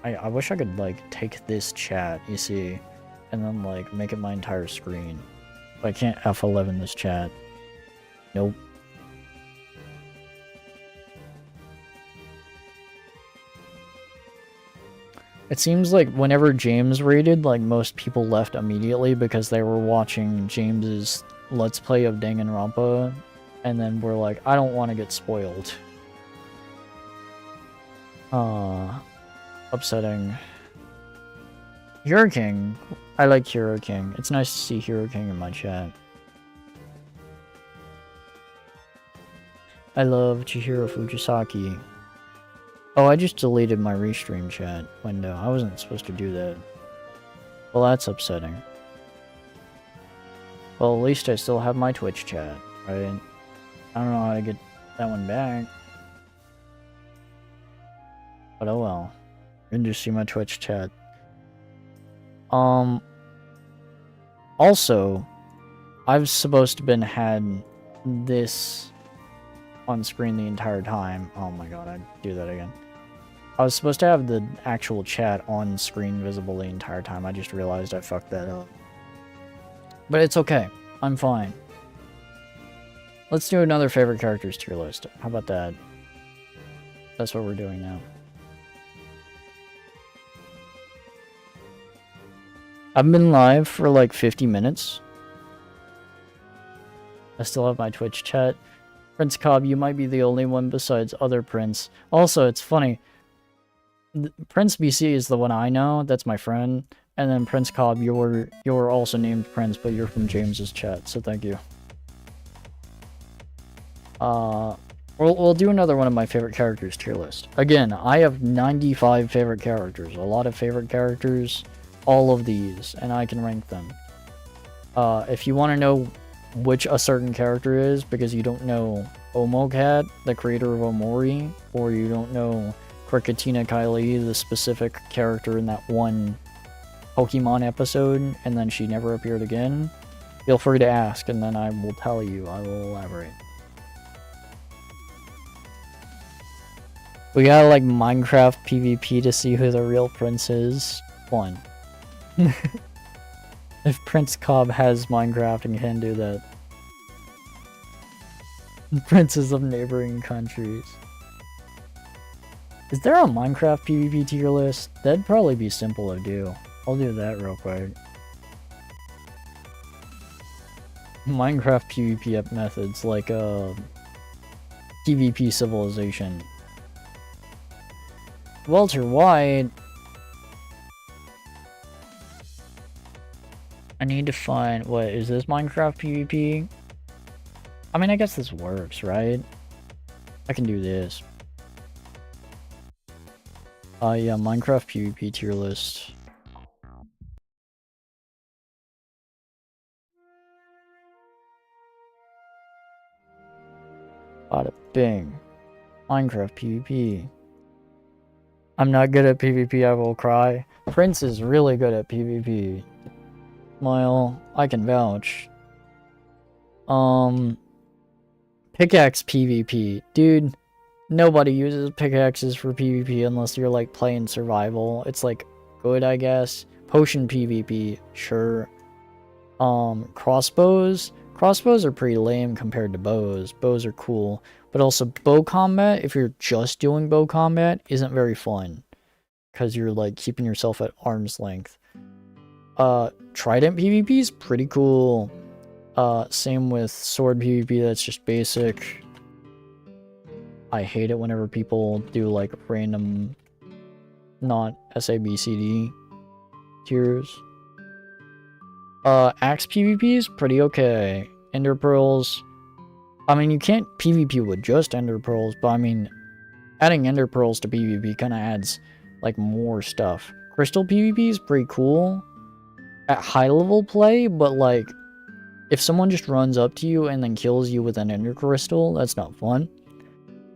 I wish I could, like, take this chat, you see, and then, like, make it my entire screen. But I can't F11 this chat. Nope. It seems like whenever James raided, like, most people left immediately because they were watching James's Let's Play of Danganronpa, and then we're like, I don't want to get spoiled. Upsetting. Hero King. I like Hero King. It's nice to see Hero King in my chat. I love Chihiro Fujisaki. Oh, I just deleted my restream chat window. I wasn't supposed to do that. Well, that's upsetting. Well, at least I still have my Twitch chat, right? I don't know how to get that one back. But oh well. You can just see my Twitch chat. Also, I've supposed to been had this on screen the entire time. Oh my god, I'd do that again. I was supposed to have the actual chat on screen visible the entire time. I just realized I fucked that up. But it's okay. I'm fine. Let's do another favorite characters tier list. How about that? That's what we're doing now. I've been live for like 50 minutes. I still have my Twitch chat. Prince Cobb, you might be the only one besides other Prince. Also, it's funny. Prince BC is the one I know. That's my friend. And then Prince Cobb, you're also named Prince, but you're from James's chat, so thank you. We'll do another one of my favorite characters tier list. Again, I have 95 favorite characters. A lot of favorite characters. All of these, and I can rank them. If you want to know which a certain character is, because you don't know Omocat, the creator of Omori, or you don't know Cricketina Kylie, the specific character in that one Pokemon episode, and then she never appeared again, feel free to ask, and then I will tell you. I will elaborate. We got like Minecraft PvP to see who the real prince is. Fun. If Prince Cobb has Minecraft and can do that. Princes of neighboring countries. Is there a Minecraft PvP tier list? That'd probably be simple to do. I'll do that real quick. Minecraft PvP methods like PvP Civilization. Walter White. I need to find, what, is this Minecraft PvP? I mean, I guess this works, right? I can do this. Yeah, Minecraft PvP tier list. Bada bing. Minecraft PvP. I'm not good at PvP, I will cry. Prince is really good at PvP. Smile, I can vouch. Pickaxe PvP. Dude, nobody uses pickaxes for PvP unless you're like playing survival. It's like good, I guess. Potion PvP, sure. Crossbows. Crossbows are pretty lame compared to bows. Bows are cool. But also bow combat, if you're just doing bow combat, isn't very fun. Because you're like keeping yourself at arm's length. Trident PvP is pretty cool. Same with sword PvP, that's just basic. I hate it whenever people do like random not SABCD tiers. Axe PvP is pretty okay. Ender Pearls. I mean, you can't PvP with just Ender Pearls, but I mean, adding Ender Pearls to PvP kind of adds like more stuff. Crystal PvP is pretty cool at high level play, but like if someone just runs up to you and then kills you with an Ender Crystal, that's not fun.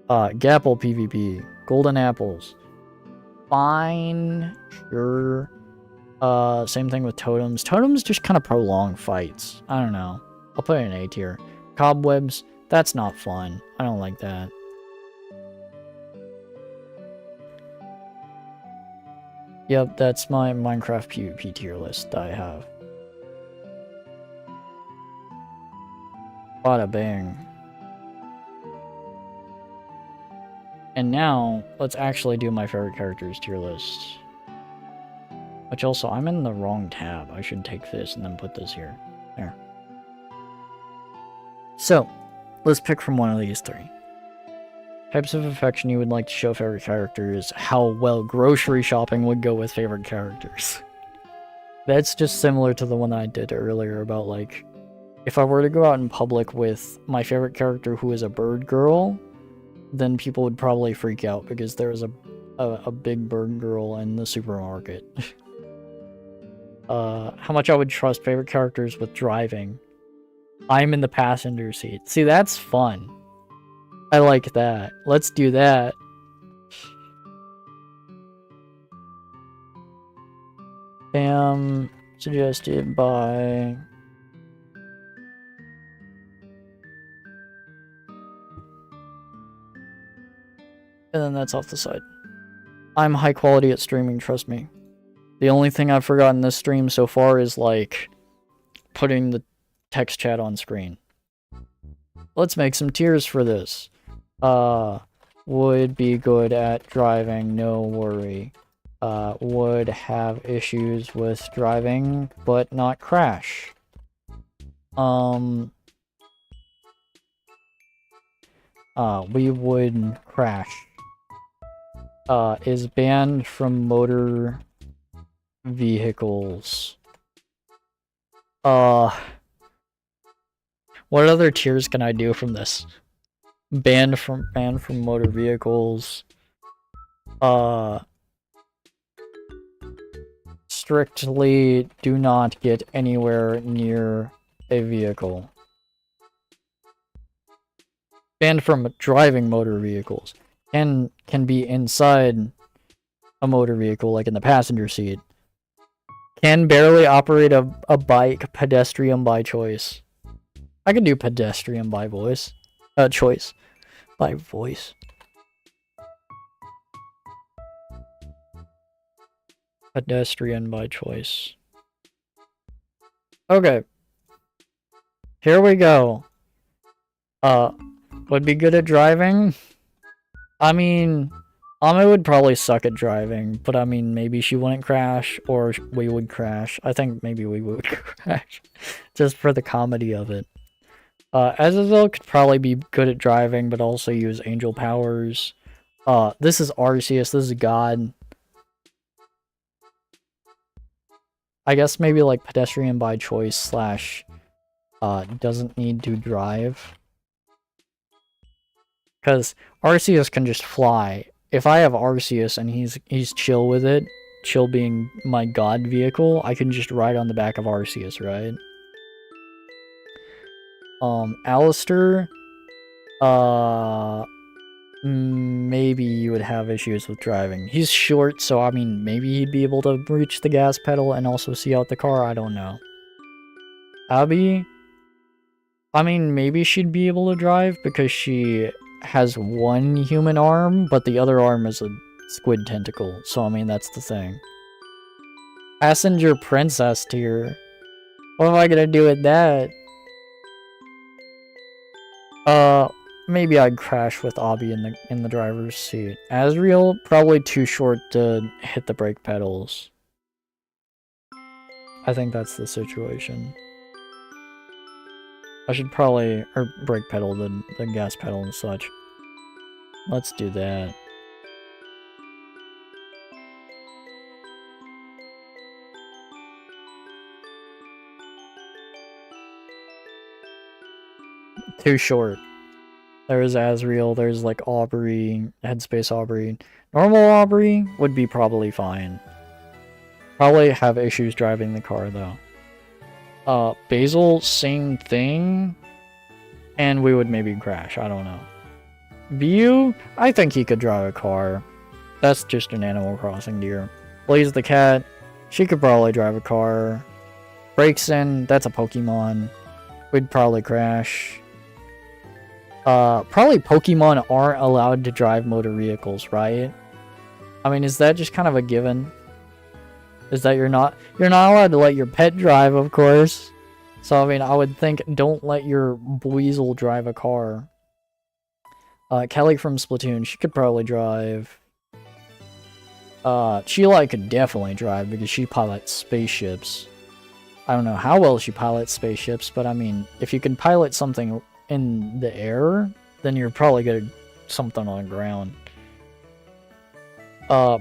Gapple PvP, Golden Apples, fine, sure. Same thing with Totems. Totems just kind of prolong fights. I don't know. I'll put it in A tier. Cobwebs, that's not fun. I don't like that. Yep, that's my Minecraft PvP tier list I have. Bada bang. And now, let's actually do my favorite characters tier list. Which also, I'm in the wrong tab. I should take this and then put this here. There. So, let's pick from one of these three. Types of affection you would like to show favorite characters. How well grocery shopping would go with favorite characters. That's just similar to the one I did earlier about like, if I were to go out in public with my favorite character who is a bird girl, then people would probably freak out because there is a big bird girl in the supermarket. How much I would trust favorite characters with driving. I'm in the passenger seat. See, that's fun. I like that. Let's do that. Bam. Suggested by... And then that's off the side. I'm high quality at streaming, trust me. The only thing I've forgotten this stream so far is, like, putting the text chat on screen. Let's make some tiers for this. Would be good at driving, no worry. Would have issues with driving, but not crash. we would crash. Is banned from motor vehicles. What other tiers can I do from this? Banned from motor vehicles. Strictly do not get anywhere near a vehicle. Banned from driving motor vehicles. Can be inside a motor vehicle, like in the passenger seat. Can barely operate a bike, pedestrian by choice. I can do pedestrian by voice. Choice. By voice. Pedestrian by choice. Okay. Here we go. Would be good at driving? I mean, Ame would probably suck at driving, but I mean, maybe she wouldn't crash, or we would crash. I think maybe we would crash, just for the comedy of it. Azazel could probably be good at driving, but also use angel powers. This is Arceus, this is God. I guess maybe like pedestrian by choice slash, doesn't need to drive. Because Arceus can just fly. If I have Arceus and he's chill with it, chill being my god vehicle, I can just ride on the back of Arceus, right? Alistair, maybe you would have issues with driving. He's short, so I mean, maybe he'd be able to reach the gas pedal and also see out the car, I don't know. Abby, I mean, maybe she'd be able to drive because she has one human arm, but the other arm is a squid tentacle, so I mean, that's the thing. Passenger princess tier. What am I gonna do with that? Maybe I'd crash with Abby in the driver's seat. Asriel, probably too short to hit the brake pedals. I think that's the situation. I should probably, or brake pedal, the gas pedal and such. Let's do that. Too short. There's Asriel, there's like Aubrey, Headspace Aubrey. Normal Aubrey would be probably fine. Probably have issues driving the car though. Basil, same thing. And we would maybe crash, I don't know. View? I think he could drive a car. That's just an Animal Crossing deer. Blaze the cat, she could probably drive a car. Breakson, that's a Pokemon. We'd probably crash. Probably Pokemon aren't allowed to drive motor vehicles, right? I mean, is that just kind of a given? Is that you're not allowed to let your pet drive, of course. So, I mean, I would think don't let your Buizel drive a car. Kelly from Splatoon, she could probably drive. Chila could definitely drive because she pilots spaceships. I don't know how well she pilots spaceships, but I mean, if you can pilot something in the air, then you're probably good at something on the ground.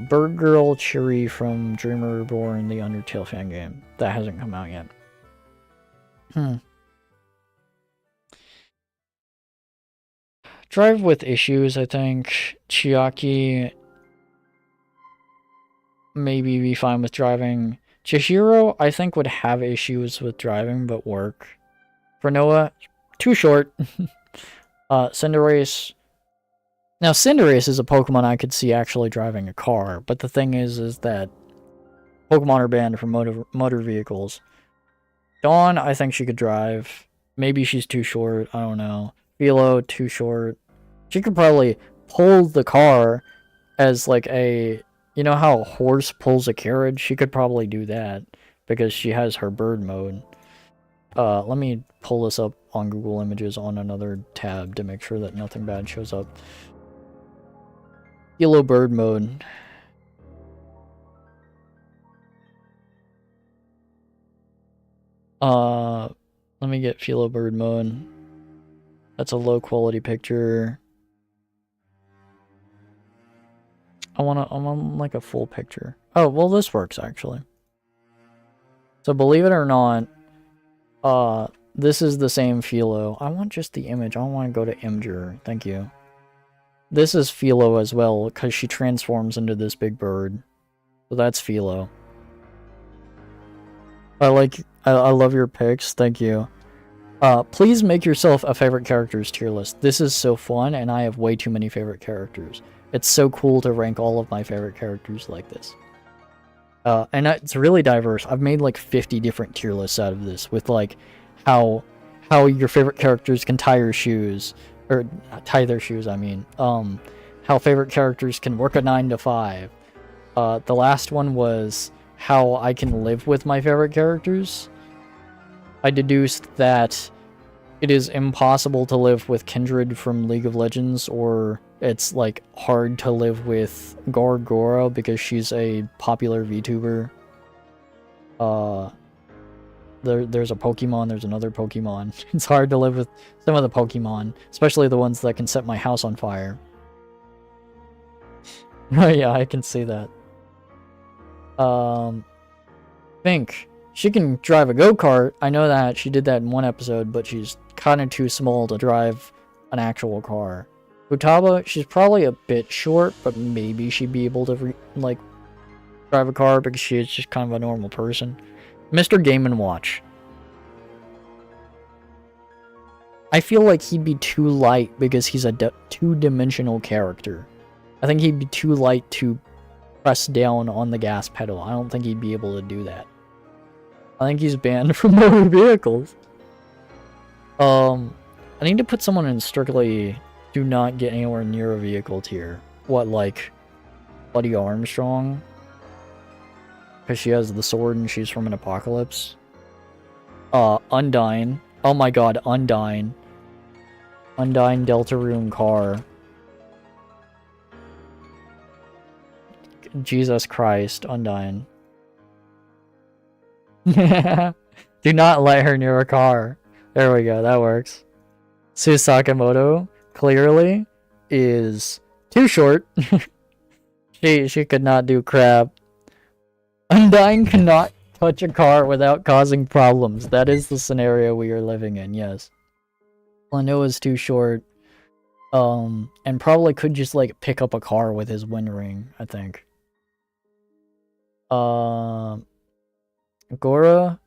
Bird Girl Cheery from Dreamer Reborn, the Undertale fan game. That hasn't come out yet. Drive with issues, I think. Chiaki maybe be fine with driving. Chihiro, I think, would have issues with driving, but work. For Noah, too short. Cinderace. Now, Cinderace is a Pokemon I could see actually driving a car, but the thing is that Pokemon are banned from motor vehicles. Dawn, I think she could drive. Maybe she's too short, I don't know. Philo, too short. She could probably pull the car as like a... You know how a horse pulls a carriage? She could probably do that because she has her bird mode. Let me pull this up on Google Images on another tab to make sure that nothing bad shows up. Philo bird mode. Let me get Philo bird mode. That's a low quality picture. I want like a full picture. Oh, well, this works actually. So believe it or not, this is the same Philo. I want just the image. I don't want to go to Imgur. Thank you. This is Philo as well, because she transforms into this big bird. So that's Philo. I love your picks. Thank you. Please make yourself a favorite characters tier list. This is so fun, and I have way too many favorite characters. It's so cool to rank all of my favorite characters like this. And it's really diverse. I've made like 50 different tier lists out of this, with like how your favorite characters can tie your shoes, or tie their shoes. I mean, how favorite characters can work a 9 to 5. The last one was how I can live with my favorite characters. I deduced that it is impossible to live with Kindred from League of Legends, or it's like hard to live with Gargora because she's a popular VTuber. There's a Pokemon, there's another Pokemon. It's hard to live with some of the Pokemon, especially the ones that can set my house on fire. Oh yeah, I can see that. Pink. She can drive a go-kart. I know that. She did that in one episode, but she's kind of too small to drive an actual car. Futaba, she's probably a bit short, but maybe she'd be able to, like, drive a car because she is just kind of a normal person. Mr. Game & Watch. I feel like he'd be too light because he's a two-dimensional character. I think he'd be too light to press down on the gas pedal. I don't think he'd be able to do that. I think he's banned from motor vehicles. I need to put someone in strictly do not get anywhere near a vehicle tier. What, like Buddy Armstrong? Because she has the sword and she's from an apocalypse. Undyne. Oh my god, Undyne. Undyne Deltarune car. Jesus Christ, Undyne. Do not let her near a car. There we go, that works. Sue Sakamoto, clearly, is too short. She could not do crap. Undyne cannot touch a car without causing problems. That is the scenario we are living in, yes. Leno is too short. And probably could just, like, pick up a car with his wind ring, I think. Gora,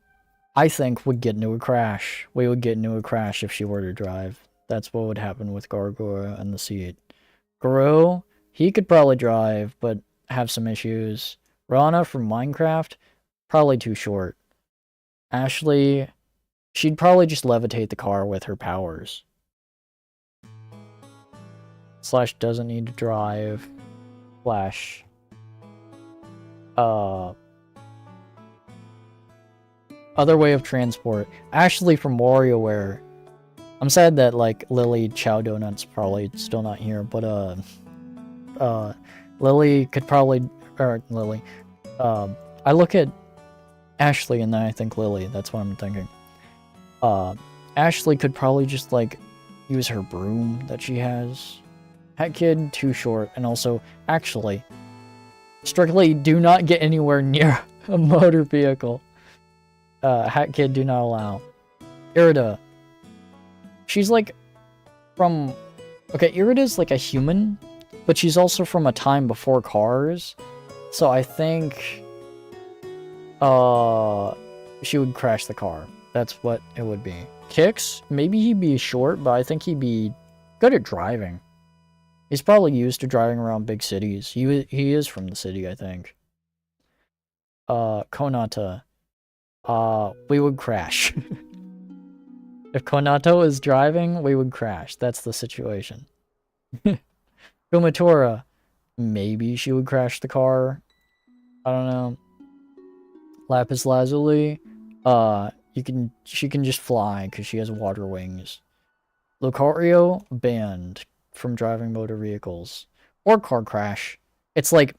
I think, would get into a crash. We would get into a crash if she were to drive. That's what would happen with Gargora and the seat. Goro, he could probably drive, but have some issues. Rana from Minecraft, probably too short. Ashley, she'd probably just levitate the car with her powers. Slash doesn't need to drive. Flash. Other way of transport. Ashley from WarioWare. I'm sad that, like, Lily Chow Donut's probably still not here, but, Lily could probably, or Lily, I look at Ashley and then I think Lily, that's what I'm thinking. Ashley could probably just, like, use her broom that she has. Hat Kid, too short, and also, actually, strictly do not get anywhere near a motor vehicle. Hat Kid, do not allow. Irida. She's like from... Okay, Irida's like a human, but she's also from a time before cars. So I think... she would crash the car. That's what it would be. Kix, maybe he'd be short, but I think he'd be good at driving. He's probably used to driving around big cities. He is from the city, I think. Konata. We would crash. If Konato is driving, we would crash. That's the situation. Kumatora. Maybe she would crash the car. I don't know. Lapis Lazuli. She can just fly because she has water wings. Lucario, banned from driving motor vehicles. Or car crash. It's like,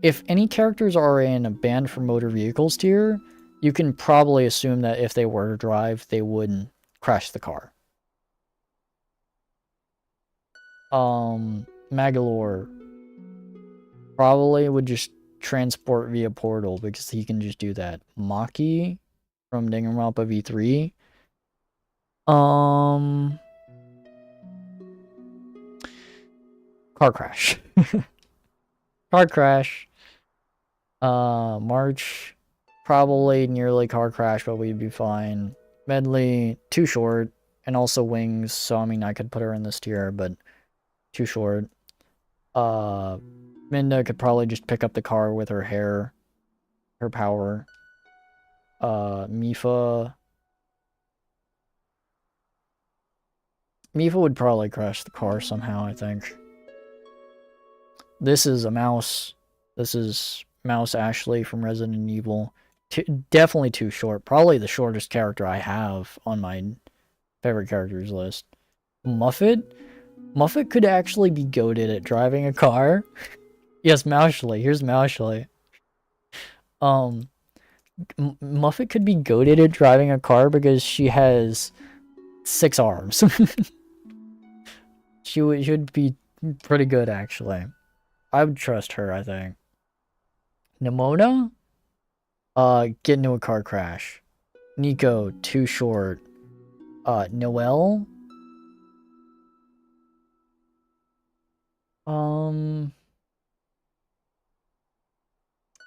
if any characters are in a banned from motor vehicles tier, you can probably assume that if they were to drive, they wouldn't crash the car. Magalore. probably would just transport via portal because he can just do that. Maki from Danganronpa V3. Car crash. Car crash. March, probably nearly car crash, but we'd be fine. Medley, too short, and also wings, so I mean I could put her in this tier, but too short. Minda could probably just pick up the car with her hair, her power. Mifa would probably crash the car somehow, I think. This is a mouse. This is Mouse Ashley from Resident Evil. Definitely too short. Probably the shortest character I have on my favorite characters list. Muffet? Muffet could actually be goated at driving a car. Yes, Mousley. Here's Mousley. Muffet could be goated at driving a car because she has 6 arms. She would be pretty good, actually. I would trust her, I think. Nimona? Get into a car crash. Nico, too short. Noelle?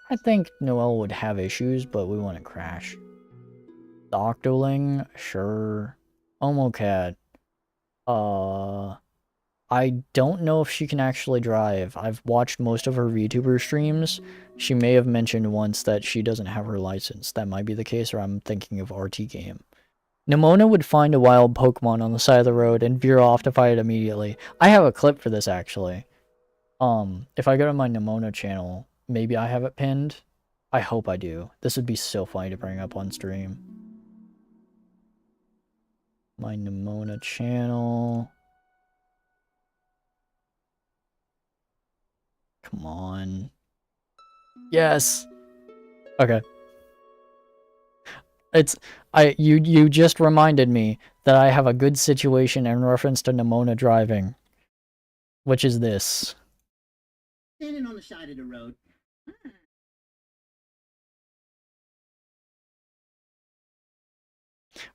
I think Noelle would have issues, but we wouldn't crash. The Octoling? Sure. Omocat. I don't know if she can actually drive. I've watched most of her VTuber streams. She may have mentioned once that she doesn't have her license. That might be the case, or I'm thinking of RT Game. Nimona would find a wild Pokemon on the side of the road and veer off to fight it immediately. I have a clip for this, actually. If I go to my Nimona channel, maybe I have it pinned. I hope I do. This would be so funny to bring up on stream. My Nimona channel. Come on. Yes. Okay. You just reminded me that I have a good situation in reference to Nimona driving, which is this. Standing on the side of the road.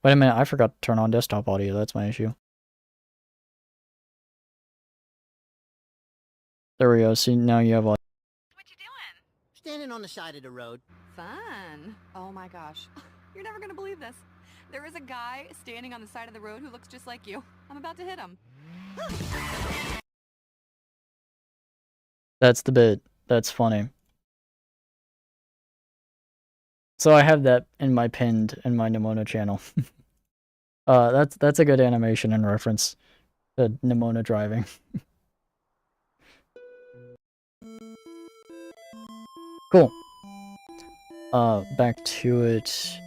Wait a minute, I forgot to turn on desktop audio. That's my issue. There we go. See, now you have audio. What you doing? Standing on the side of the road. Fun. Oh my gosh. You're never gonna believe this. There is a guy standing on the side of the road who looks just like you. I'm about to hit him. That's the bit. That's funny. So I have that in my pinned in my Nimona channel. That's a good animation in reference to Nimona driving. Cool. Back to it.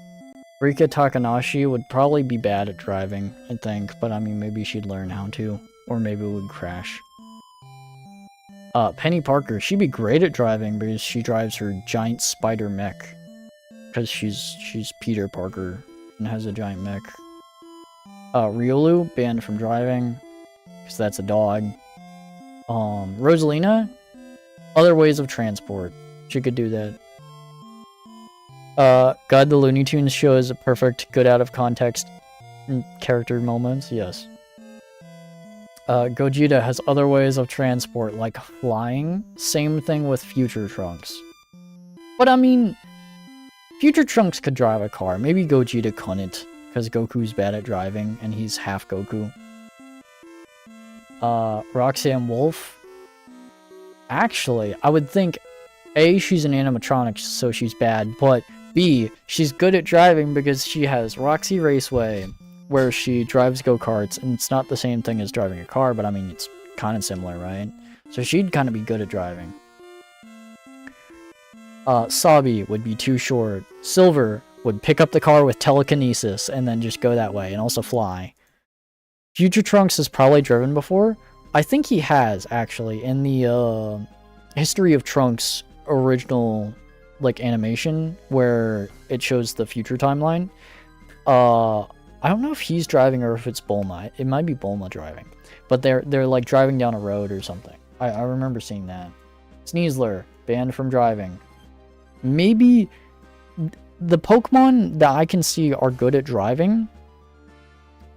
Rika Takanashi would probably be bad at driving, I think, but I mean, maybe she'd learn how to, or maybe it would crash. Penny Parker, she'd be great at driving because she drives her giant spider mech. Because she's Peter Parker and has a giant mech. Riolu, banned from driving, because that's a dog. Rosalina, other ways of transport. She could do that. God, the Looney Tunes show is a perfect, good out of context character moments. Yes. Gogeta has other ways of transport, like flying. Same thing with Future Trunks. But I mean, Future Trunks could drive a car. Maybe Gogeta couldn't, because Goku's bad at driving, and he's half Goku. Roxanne Wolf. Actually, I would think, A, she's an animatronic, so she's bad, but B, she's good at driving because she has Roxy Raceway, where she drives go-karts, and it's not the same thing as driving a car, but I mean, it's kind of similar, right? So she'd kind of be good at driving. Sabi would be too short. Silver would pick up the car with telekinesis and then just go that way, and also fly. Future Trunks has probably driven before. I think he has, actually, in the History of Trunks original like animation where it shows the future timeline. I don't know if he's driving or if it's Bulma. It might be Bulma driving, but they're like driving down a road or something. I remember seeing that. Sneasler, banned from driving. Maybe the Pokemon that I can see are good at driving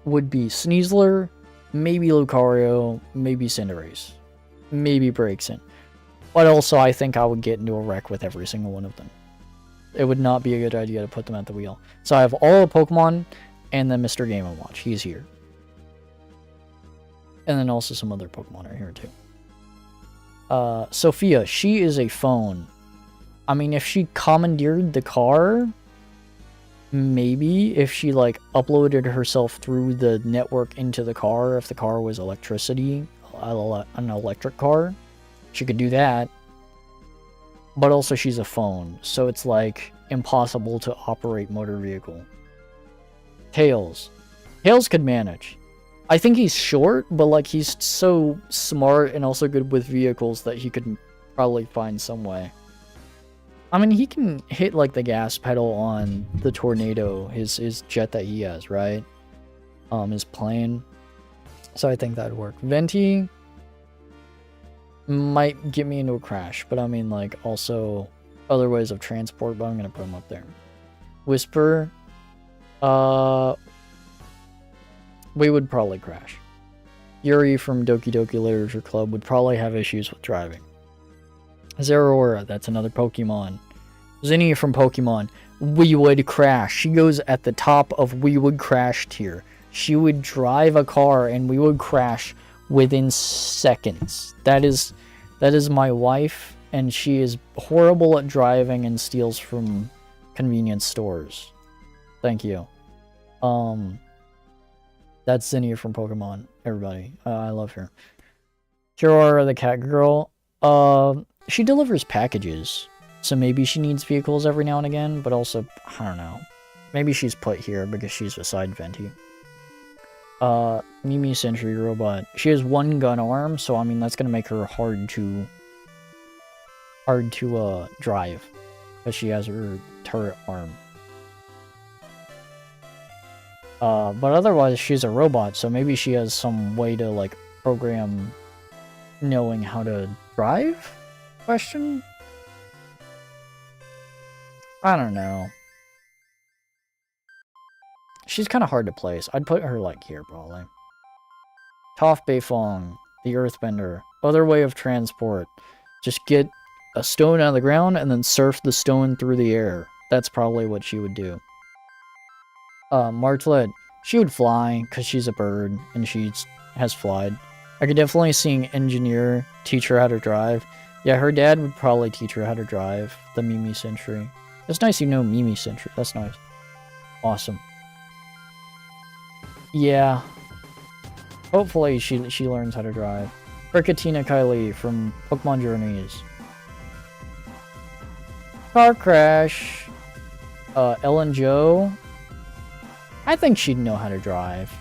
would be Sneasler, maybe Lucario, maybe Cinderace, maybe Braixen. But also, I think I would get into a wreck with every single one of them. It would not be a good idea to put them at the wheel. So I have all the Pokemon, and then Mr. Game & Watch. He's here. And then also some other Pokemon are here too. Sophia, she is a phone. I mean, if she commandeered the car, maybe. If she, like, uploaded herself through the network into the car, if the car was electricity, an electric car, she could do that. But also she's a phone, so it's, like, impossible to operate motor vehicle. Tails. Tails could manage. I think he's short, but, like, he's so smart and also good with vehicles that he could probably find some way. I mean, he can hit, like, the gas pedal on the Tornado, his jet that he has, right? His plane. So I think that'd work. Venti might get me into a crash, but I mean, like, also other ways of transport, but I'm gonna put him up there. Whisper, we would probably crash. Yuri from Doki Doki Literature Club would probably have issues with driving. Zeraora, that's another Pokemon. Zinnia from Pokemon, we would crash. She goes at the top of we would crash tier. She would drive a car and we would crash within seconds. That is my wife, and she is horrible at driving and steals from convenience stores. Thank you. That's Zinnia from Pokemon, everybody. I love her. Kirara the cat girl. She delivers packages, so maybe she needs vehicles every now and again, but also, I don't know. Maybe she's put here because she's beside Venti. Mimi Sentry Robot. She has one gun arm, so I mean that's gonna make her hard to drive, because she has her turret arm. But otherwise she's a robot, so maybe she has some way to, like, program knowing how to drive? Question? I don't know. She's kind of hard to place. I'd put her, like, here, probably. Toph Beifong, the Earthbender. Other way of transport. Just get a stone out of the ground and then surf the stone through the air. That's probably what she would do. Martlet, she would fly, because she's a bird, and she has flied. I could definitely see an engineer teach her how to drive. Yeah, her dad would probably teach her how to drive the Mimi Sentry. It's nice you know Mimi Sentry. That's nice. Awesome. Yeah. Hopefully she learns how to drive. Kricatina Kylie from Pokemon Journeys. Car crash. Ellen Jo. I think she'd know how to drive.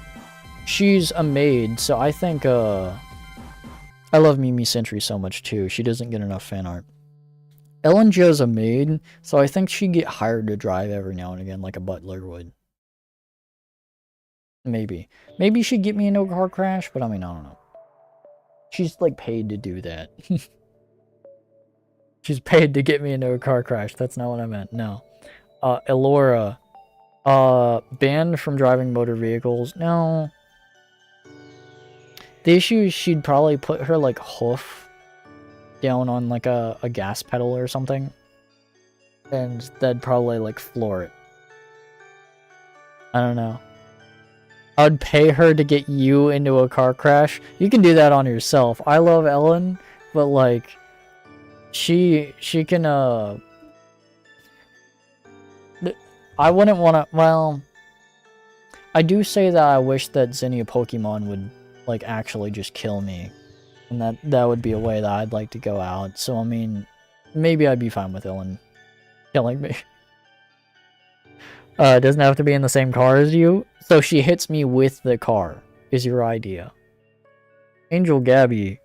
She's a maid, so I think, I love Mimi Sentry so much, too. She doesn't get enough fan art. Ellen Jo's a maid, so I think she'd get hired to drive every now and again, like a butler would. Maybe. Maybe she'd get me into a car crash, but I mean, I don't know. She's, like, paid to do that. She's paid to get me into a car crash. That's not what I meant. No. Elora. Banned from driving motor vehicles. No. The issue is she'd probably put her, like, hoof down on, like, a gas pedal or something. And that'd probably, like, floor it. I don't know. I'd pay her to get you into a car crash. You can do that on yourself. I love Ellen, but, like, she can, I wouldn't want to, well, I do say that I wish that Zinnia Pokemon would, like, actually just kill me. And that would be a way that I'd like to go out. So, I mean, maybe I'd be fine with Ellen killing me. It doesn't have to be in the same car as you. So she hits me with the car, is your idea. Angel Gabby.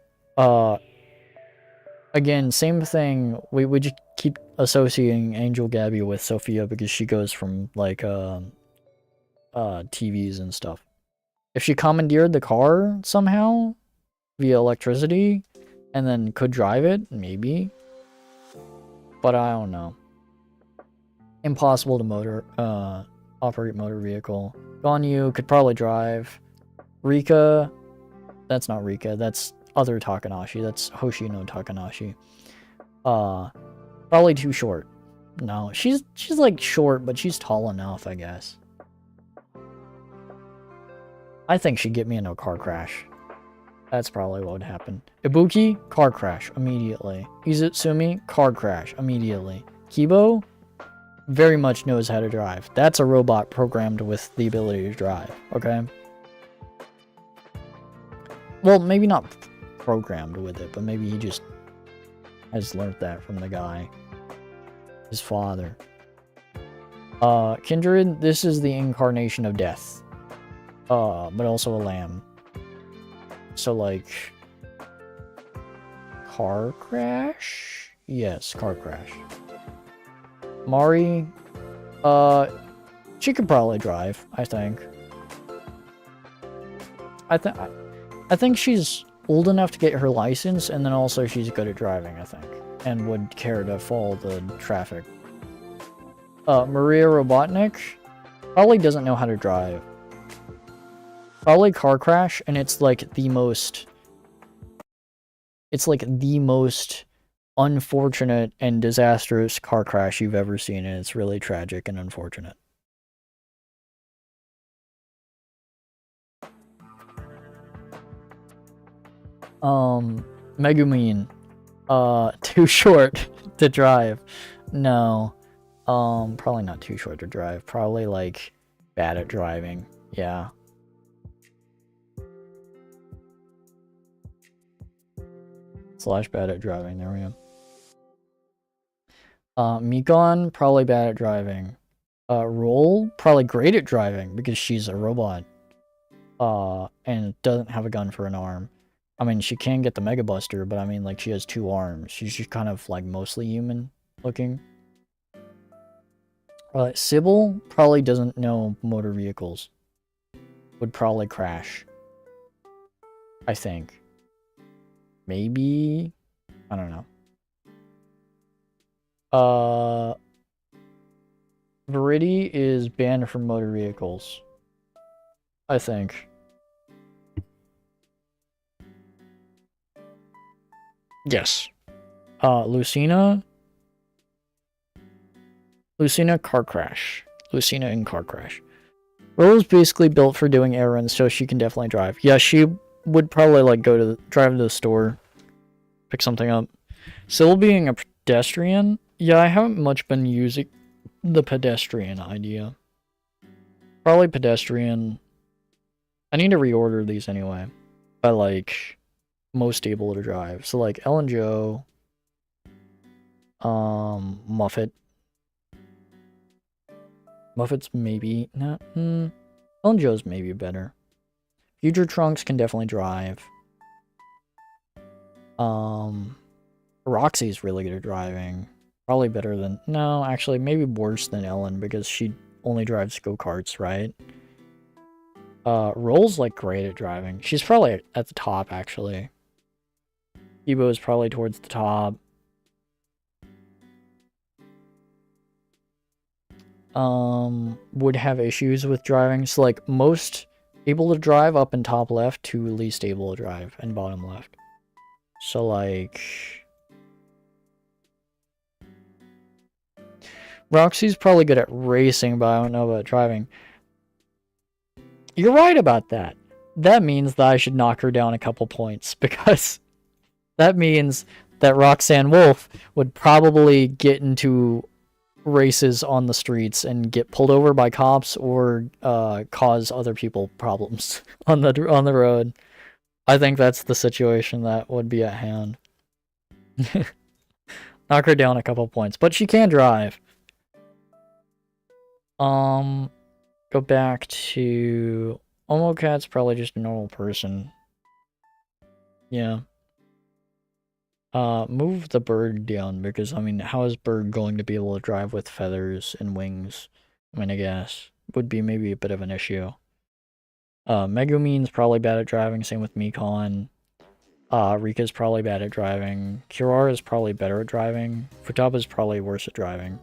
Again, same thing. We would just keep associating Angel Gabby with Sophia because she goes from, like, TVs and stuff. If she commandeered the car somehow via electricity, and then could drive it, maybe. But I don't know. Impossible to operate motor vehicle. Ganyu could probably drive. Rika, that's not Rika, that's other Takanashi. That's Hoshino Takanashi. Probably too short. No, she's like short, but she's tall enough, I guess. I think she'd get me into a car crash. That's probably what would happen. Ibuki, car crash immediately. Izutsumi, car crash immediately. Kibo very much knows how to drive. That's a robot programmed with the ability to drive, okay? Well, maybe not programmed with it, but maybe he just has learned that from the guy. His father. Kindred, this is the incarnation of death. But also a lamb. So, like... car crash? Yes, car crash. Mari, she could probably drive, I think. I think she's old enough to get her license, and then also she's good at driving, I think. And would care to follow the traffic. Maria Robotnik probably doesn't know how to drive. Probably car crash, and it's like the most... It's like the most unfortunate and disastrous car crash you've ever seen, and it's really tragic and unfortunate. Megumin. Too short to drive. No. Probably not too short to drive. Probably, like, bad at driving. Yeah. / bad at driving. There we go. Mikon, probably bad at driving. Roll, probably great at driving because she's a robot. And doesn't have a gun for an arm. I mean, she can get the Mega Buster, but I mean, like, she has 2 arms. She's just kind of, like, mostly human looking. Sybil probably doesn't know motor vehicles. Would probably crash. I think. Maybe? I don't know. Viridi is banned from motor vehicles. I think. Yes. Lucina, car crash. Lucina in car crash. Rose basically built for doing errands, so she can definitely drive. Yeah, she would probably like drive to the store, pick something up. Still being a pedestrian. Yeah, I haven't much been using the pedestrian idea. Probably pedestrian. I need to reorder these anyway. By like most able to drive. So like Ellen Joe, Muffet. Muffet's maybe not. Ellen Joe's maybe better. Future Trunks can definitely drive. Roxy's really good at driving. Probably better than... No, actually, maybe worse than Ellen because she only drives go-karts, right? Roll's like great at driving. She's probably at the top, actually. Ebo is probably towards the top. Would have issues with driving. So like most able to drive up in top left to least able to drive in bottom left. So like... Roxy's probably good at racing, but I don't know about driving. You're right about that. That means that I should knock her down a couple points, because that means that Roxanne Wolf would probably get into races on the streets and get pulled over by cops or cause other people problems on the road. I think that's the situation that would be at hand. Knock her down a couple points, but she can drive. Go back to... Omocat's probably just a normal person. Yeah. Move the bird down, because, I mean, how is bird going to be able to drive with feathers and wings? I mean, I guess. Would be maybe a bit of an issue. Megumin's probably bad at driving, same with Mikon. Rika's probably bad at driving. Kirara is probably better at driving. Futaba's probably worse at driving.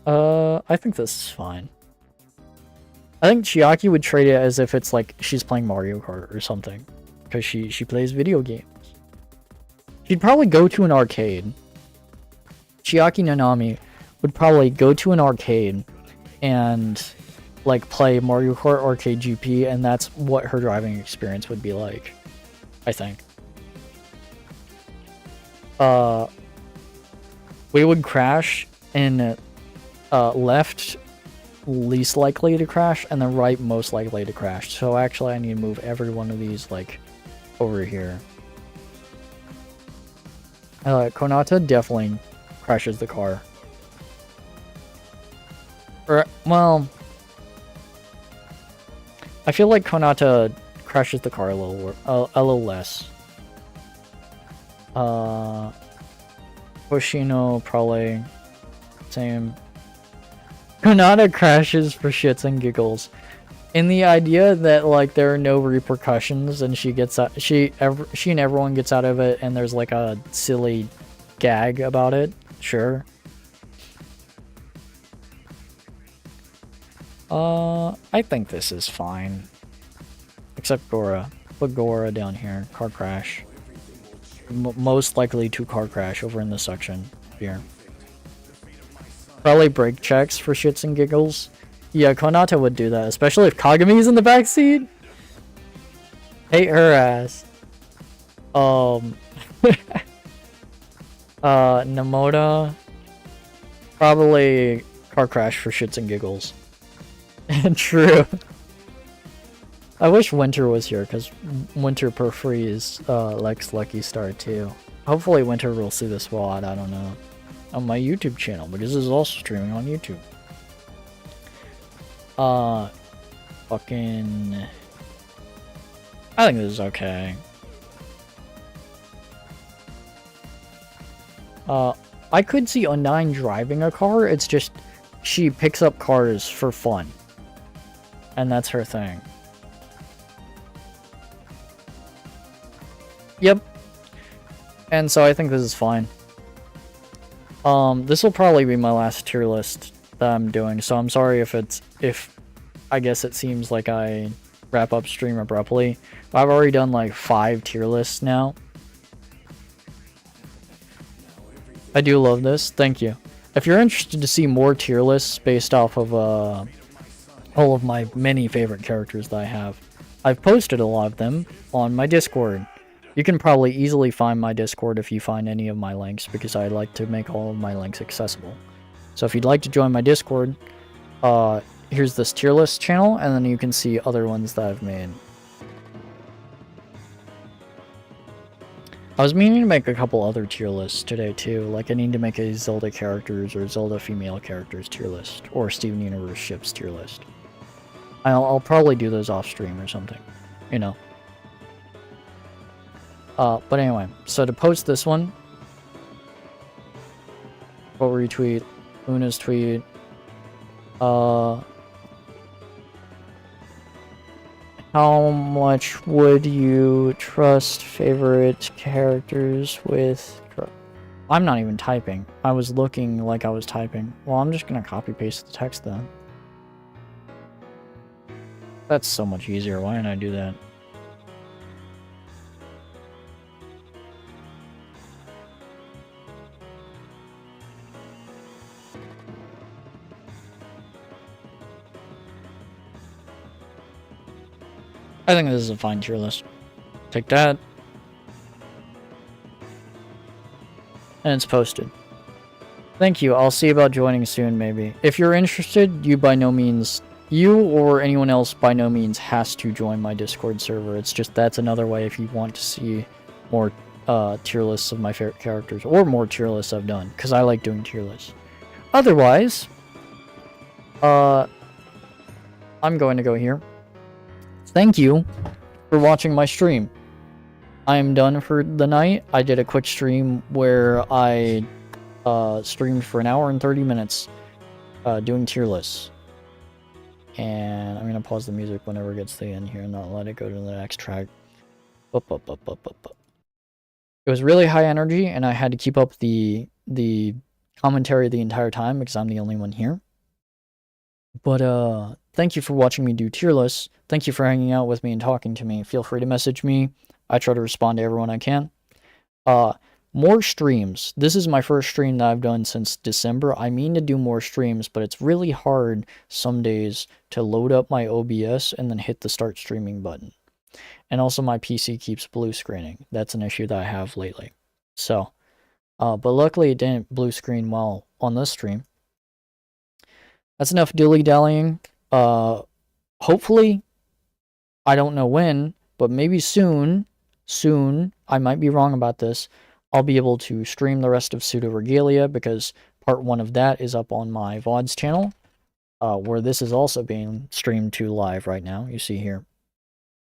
I think this is fine. I think Chiaki would treat it as if it's like she's playing Mario Kart or something. Because she plays video games. She'd probably go to an arcade. Chiaki Nanami would probably go to an arcade and like play Mario Kart Arcade GP, and that's what her driving experience would be like, I think. We would crash in left least likely to crash and then right most likely to crash. So actually I need to move every one of these like over here. Konata definitely crashes the car. Or, well, I feel like Konata crashes the car a little less. Hoshino probably same. Konata crashes for shits and giggles. In the idea that like there are no repercussions and she gets out, she and everyone gets out of it and there's like a silly gag about it. Sure. I think this is fine. Except Gora. Put Gora down here. Car crash. Most likely to car crash over in this section here. Probably brake checks for shits and giggles. Yeah, Konata would do that, especially if Kagami's in the backseat. Hate her ass. Namoda. Probably car crash for shits and giggles. True. I wish Winter was here, because Winter prefers Lex Lucky Star too. Hopefully Winter will see this VOD, I don't know. On my YouTube channel, because this is also streaming on YouTube. Fucking... I think this is okay. I could see Undyne driving a car, it's just she picks up cars for fun. And that's her thing. Yep. And so I think this is fine. This will probably be my last tier list that I'm doing, so I'm sorry if I guess it seems like I wrap up stream abruptly. I've already done like 5 tier lists now. I do love this. Thank you. If you're interested to see more tier lists based off of all of my many favorite characters that I have, I've posted a lot of them on my Discord. You can probably easily find my Discord if you find any of my links, because I like to make all of my links accessible. So if you'd like to join my Discord, here's this tier list channel, and then you can see other ones that I've made. I was meaning to make a couple other tier lists today too, like I need to make a Zelda characters or Zelda female characters tier list, or Steven Universe ships tier list. I'll probably do those off stream or something, you know. But anyway, so to post this one, we'll retweet Luna's tweet. How much would you trust favorite characters with? I'm not even typing. I was looking like I was typing. Well, I'm just gonna copy paste the text then. That's so much easier. Why didn't I do that? I think this is a fine tier list. Take that. And it's posted. Thank you. I'll see about joining soon, maybe. If you're interested, you or anyone else by no means has to join my Discord server. It's just that's another way if you want to see more tier lists of my favorite characters, or more tier lists I've done, because I like doing tier lists. Otherwise, I'm going to go here. Thank you for watching my stream. I am done for the night. I did a quick stream where I streamed for 1 hour and 30 minutes doing tier lists. And I'm going to pause the music whenever it gets to the end here and not let it go to the next track. Up. It was really high energy, and I had to keep up the commentary the entire time because I'm the only one here. But thank you for watching me do tier lists. Thank you for hanging out with me and talking to me. Feel free to message me. I try to respond to everyone I can. More streams. This is my first stream that I've done since December. I mean to do more streams, but it's really hard some days to load up my OBS and then hit the start streaming button. And also my PC keeps blue screening. That's an issue that I have lately. So, but luckily it didn't blue screen while on this stream. That's enough dilly-dallying. Hopefully, I don't know when, but maybe soon, I might be wrong about this, I'll be able to stream the rest of Pseudo Regalia, because part 1 of that is up on my VODs channel, where this is also being streamed to live right now, you see here.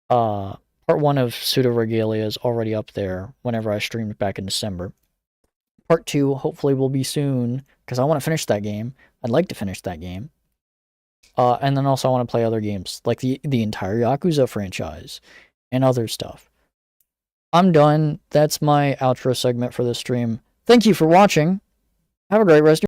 Part 1 of Pseudo Regalia is already up there whenever I streamed back in December. Part 2 hopefully will be soon, because I want to finish that game. I'd like to finish that game. And then also I want to play other games, like the entire Yakuza franchise, and other stuff. I'm done. That's my outro segment for this stream. Thank you for watching. Have a great rest of your